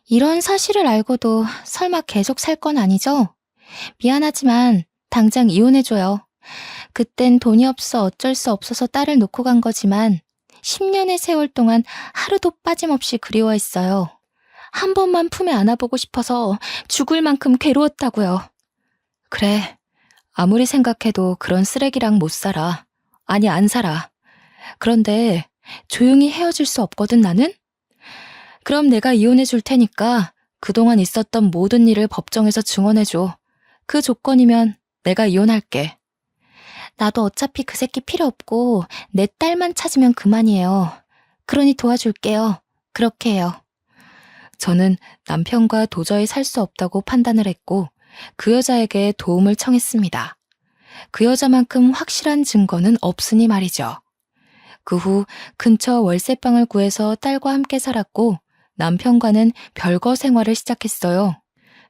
S2: 이런 사실을 알고도 설마 계속 살 건 아니죠? 미안하지만 당장 이혼해줘요. 그땐 돈이 없어 어쩔 수 없어서 딸을 놓고 간 거지만 10년의 세월 동안 하루도 빠짐없이 그리워했어요. 한 번만 품에 안아보고 싶어서 죽을 만큼 괴로웠다고요.
S1: 그래, 아무리 생각해도 그런 쓰레기랑 못 살아. 아니, 안 살아. 그런데 조용히 헤어질 수 없거든, 나는? 그럼 내가 이혼해 줄 테니까 그동안 있었던 모든 일을 법정에서 증언해줘. 그 조건이면 내가 이혼할게.
S2: 나도 어차피 그 새끼 필요 없고 내 딸만 찾으면 그만이에요. 그러니 도와줄게요. 그렇게 해요.
S1: 저는 남편과 도저히 살 수 없다고 판단을 했고 그 여자에게 도움을 청했습니다. 그 여자만큼 확실한 증거는 없으니 말이죠. 그 후 근처 월세방을 구해서 딸과 함께 살았고 남편과는 별거 생활을 시작했어요.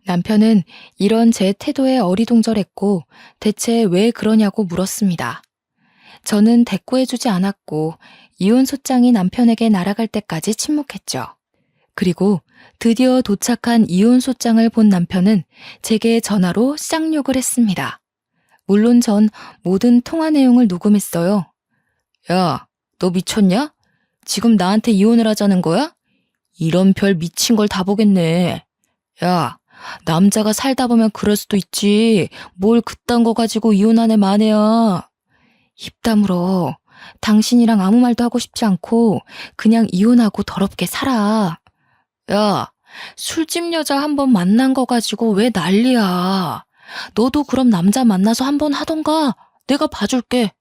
S1: 남편은 이런 제 태도에 어리둥절했고 대체 왜 그러냐고 물었습니다. 저는 대꾸해주지 않았고 이혼 소장이 남편에게 날아갈 때까지 침묵했죠. 그리고 드디어 도착한 이혼 소장을 본 남편은 제게 전화로 쌍욕을 했습니다. 물론 전 모든 통화 내용을 녹음했어요. 야, 너 미쳤냐? 지금 나한테 이혼을 하자는 거야? 이런 별 미친 걸 다 보겠네. 야, 남자가 살다 보면 그럴 수도 있지. 뭘 그딴 거 가지고 이혼하네 마네야. 입 다물어. 당신이랑 아무 말도 하고 싶지 않고 그냥 이혼하고 더럽게 살아. 야, 술집 여자 한 번 만난 거 가지고 왜 난리야. 너도 그럼 남자 만나서 한 번 하던가. 내가 봐줄게.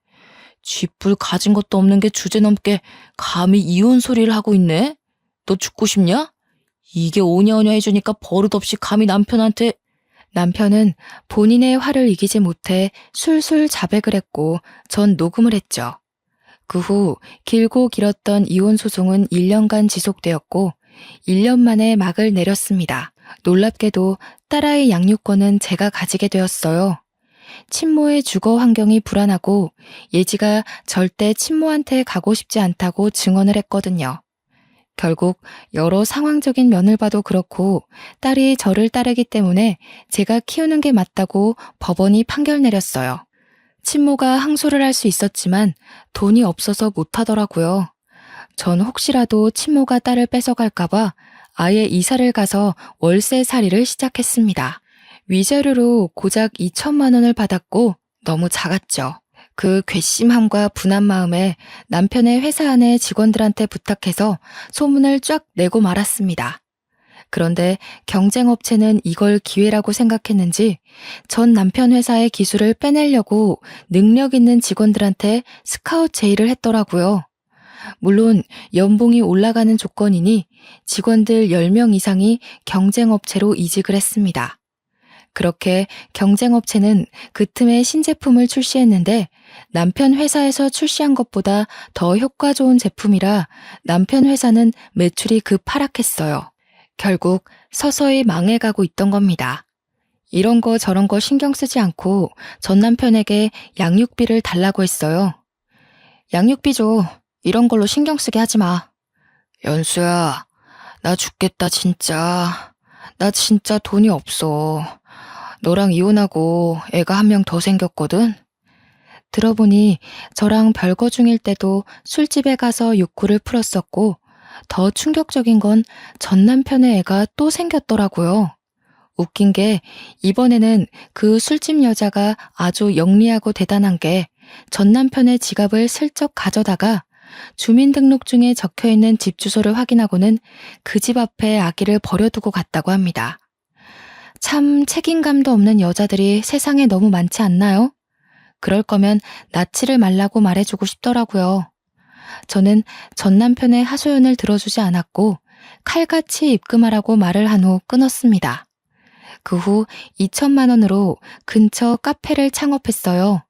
S1: 쥐뿔 가진 것도 없는 게 주제넘게 감히 이혼 소리를 하고 있네? 너 죽고 싶냐? 이게 오냐오냐 해주니까 버릇없이 감히 남편한테. 남편은 본인의 화를 이기지 못해 술술 자백을 했고 전 녹음을 했죠. 그 후 길고 길었던 이혼 소송은 1년간 지속되었고 1년 만에 막을 내렸습니다. 놀랍게도 딸아이 양육권은 제가 가지게 되었어요. 친모의 주거 환경이 불안하고 예지가 절대 친모한테 가고 싶지 않다고 증언을 했거든요. 결국 여러 상황적인 면을 봐도 그렇고 딸이 저를 따르기 때문에 제가 키우는 게 맞다고 법원이 판결 내렸어요. 친모가 항소를 할 수 있었지만 돈이 없어서 못하더라고요. 전 혹시라도 친모가 딸을 뺏어갈까봐 아예 이사를 가서 월세살이를 시작했습니다. 위자료로 고작 2천만 원을 받았고 너무 작았죠. 그 괘씸함과 분한 마음에 남편의 회사 안의 직원들한테 부탁해서 소문을 쫙 내고 말았습니다. 그런데 경쟁업체는 이걸 기회라고 생각했는지 전 남편 회사의 기술을 빼내려고 능력 있는 직원들한테 스카웃 제의를 했더라고요. 물론 연봉이 올라가는 조건이니 직원들 10명 이상이 경쟁업체로 이직을 했습니다. 그렇게 경쟁업체는 그 틈에 신제품을 출시했는데 남편 회사에서 출시한 것보다 더 효과 좋은 제품이라 남편 회사는 매출이 급 하락했어요. 결국 서서히 망해가고 있던 겁니다. 이런 거 저런 거 신경 쓰지 않고 전 남편에게 양육비를 달라고 했어요. 양육비 줘. 이런 걸로 신경 쓰게 하지 마. 연수야, 나 죽겠다 진짜. 나 진짜 돈이 없어. 너랑 이혼하고 애가 한 명 더 생겼거든? 들어보니 저랑 별거 중일 때도 술집에 가서 욕구를 풀었었고 더 충격적인 건 전 남편의 애가 또 생겼더라고요. 웃긴 게 이번에는 그 술집 여자가 아주 영리하고 대단한 게 전 남편의 지갑을 슬쩍 가져다가 주민등록증에 적혀있는 집 주소를 확인하고는 그 집 앞에 아기를 버려두고 갔다고 합니다. 참 책임감도 없는 여자들이 세상에 너무 많지 않나요? 그럴 거면 낳지를 말라고 말해주고 싶더라고요. 저는 전 남편의 하소연을 들어주지 않았고 칼같이 입금하라고 말을 한 후 끊었습니다. 그 후 2천만 원으로 근처 카페를 창업했어요.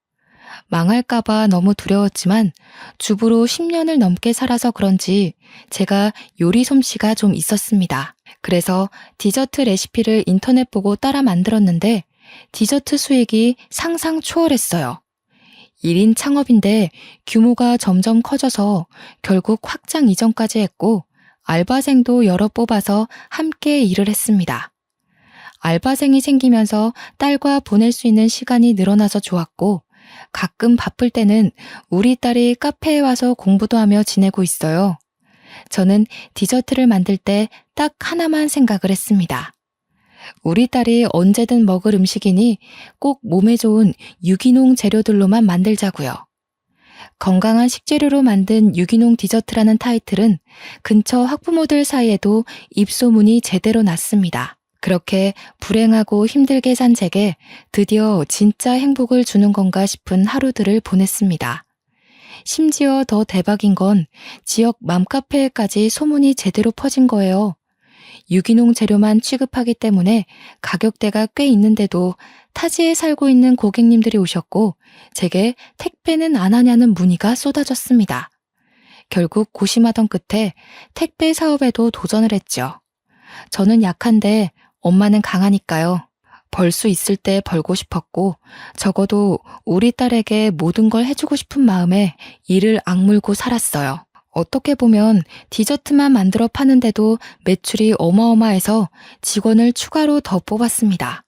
S1: 망할까봐 너무 두려웠지만 주부로 10년을 넘게 살아서 그런지 제가 요리 솜씨가 좀 있었습니다. 그래서 디저트 레시피를 인터넷 보고 따라 만들었는데 디저트 수익이 상상 초월했어요. 1인 창업인데 규모가 점점 커져서 결국 확장 이전까지 했고 알바생도 여러 뽑아서 함께 일을 했습니다. 알바생이 생기면서 딸과 보낼 수 있는 시간이 늘어나서 좋았고 가끔 바쁠 때는 우리 딸이 카페에 와서 공부도 하며 지내고 있어요. 저는 디저트를 만들 때 딱 하나만 생각을 했습니다. 우리 딸이 언제든 먹을 음식이니 꼭 몸에 좋은 유기농 재료들로만 만들자고요. 건강한 식재료로 만든 유기농 디저트라는 타이틀은 근처 학부모들 사이에도 입소문이 제대로 났습니다. 그렇게 불행하고 힘들게 산 제게 드디어 진짜 행복을 주는 건가 싶은 하루들을 보냈습니다. 심지어 더 대박인 건 지역 맘카페에까지 소문이 제대로 퍼진 거예요. 유기농 재료만 취급하기 때문에 가격대가 꽤 있는데도 타지에 살고 있는 고객님들이 오셨고 제게 택배는 안 하냐는 문의가 쏟아졌습니다. 결국 고심하던 끝에 택배 사업에도 도전을 했죠. 저는 약한데 엄마는 강하니까요. 벌 수 있을 때 벌고 싶었고 적어도 우리 딸에게 모든 걸 해주고 싶은 마음에 이를 악물고 살았어요. 어떻게 보면 디저트만 만들어 파는데도 매출이 어마어마해서 직원을 추가로 더 뽑았습니다.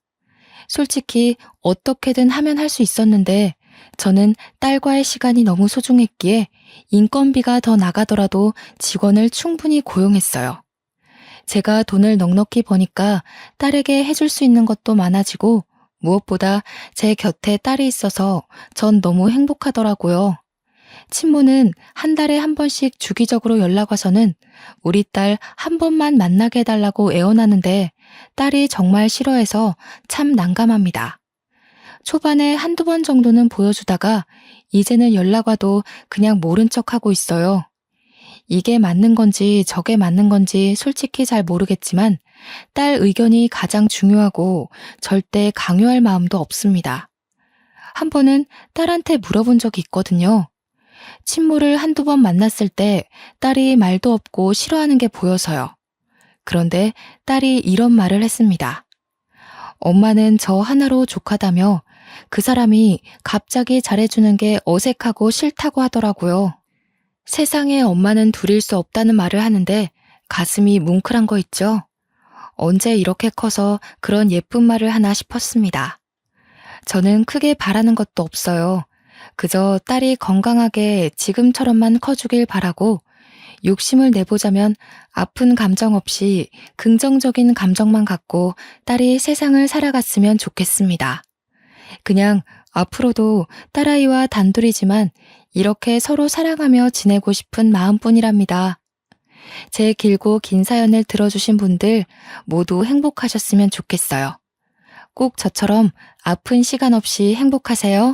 S1: 솔직히 어떻게든 하면 할 수 있었는데 저는 딸과의 시간이 너무 소중했기에 인건비가 더 나가더라도 직원을 충분히 고용했어요. 제가 돈을 넉넉히 버니까 딸에게 해줄 수 있는 것도 많아지고 무엇보다 제 곁에 딸이 있어서 전 너무 행복하더라고요. 친모는 한 달에 한 번씩 주기적으로 연락 와서는 우리 딸 한 번만 만나게 해달라고 애원하는데 딸이 정말 싫어해서 참 난감합니다. 초반에 한두 번 정도는 보여주다가 이제는 연락 와도 그냥 모른 척하고 있어요. 이게 맞는 건지 저게 맞는 건지 솔직히 잘 모르겠지만 딸 의견이 가장 중요하고 절대 강요할 마음도 없습니다. 한 번은 딸한테 물어본 적이 있거든요. 친모를 한두 번 만났을 때 딸이 말도 없고 싫어하는 게 보여서요. 그런데 딸이 이런 말을 했습니다. 엄마는 저 하나로 족하다며 그 사람이 갑자기 잘해주는 게 어색하고 싫다고 하더라고요. 세상에 엄마는 둘일 수 없다는 말을 하는데 가슴이 뭉클한 거 있죠? 언제 이렇게 커서 그런 예쁜 말을 하나 싶었습니다. 저는 크게 바라는 것도 없어요. 그저 딸이 건강하게 지금처럼만 커주길 바라고 욕심을 내보자면 아픈 감정 없이 긍정적인 감정만 갖고 딸이 세상을 살아갔으면 좋겠습니다. 그냥 앞으로도 딸아이와 단둘이지만 이렇게 서로 사랑하며 지내고 싶은 마음뿐이랍니다. 제 길고 긴 사연을 들어주신 분들 모두 행복하셨으면 좋겠어요. 꼭 저처럼 아픈 시간 없이 행복하세요.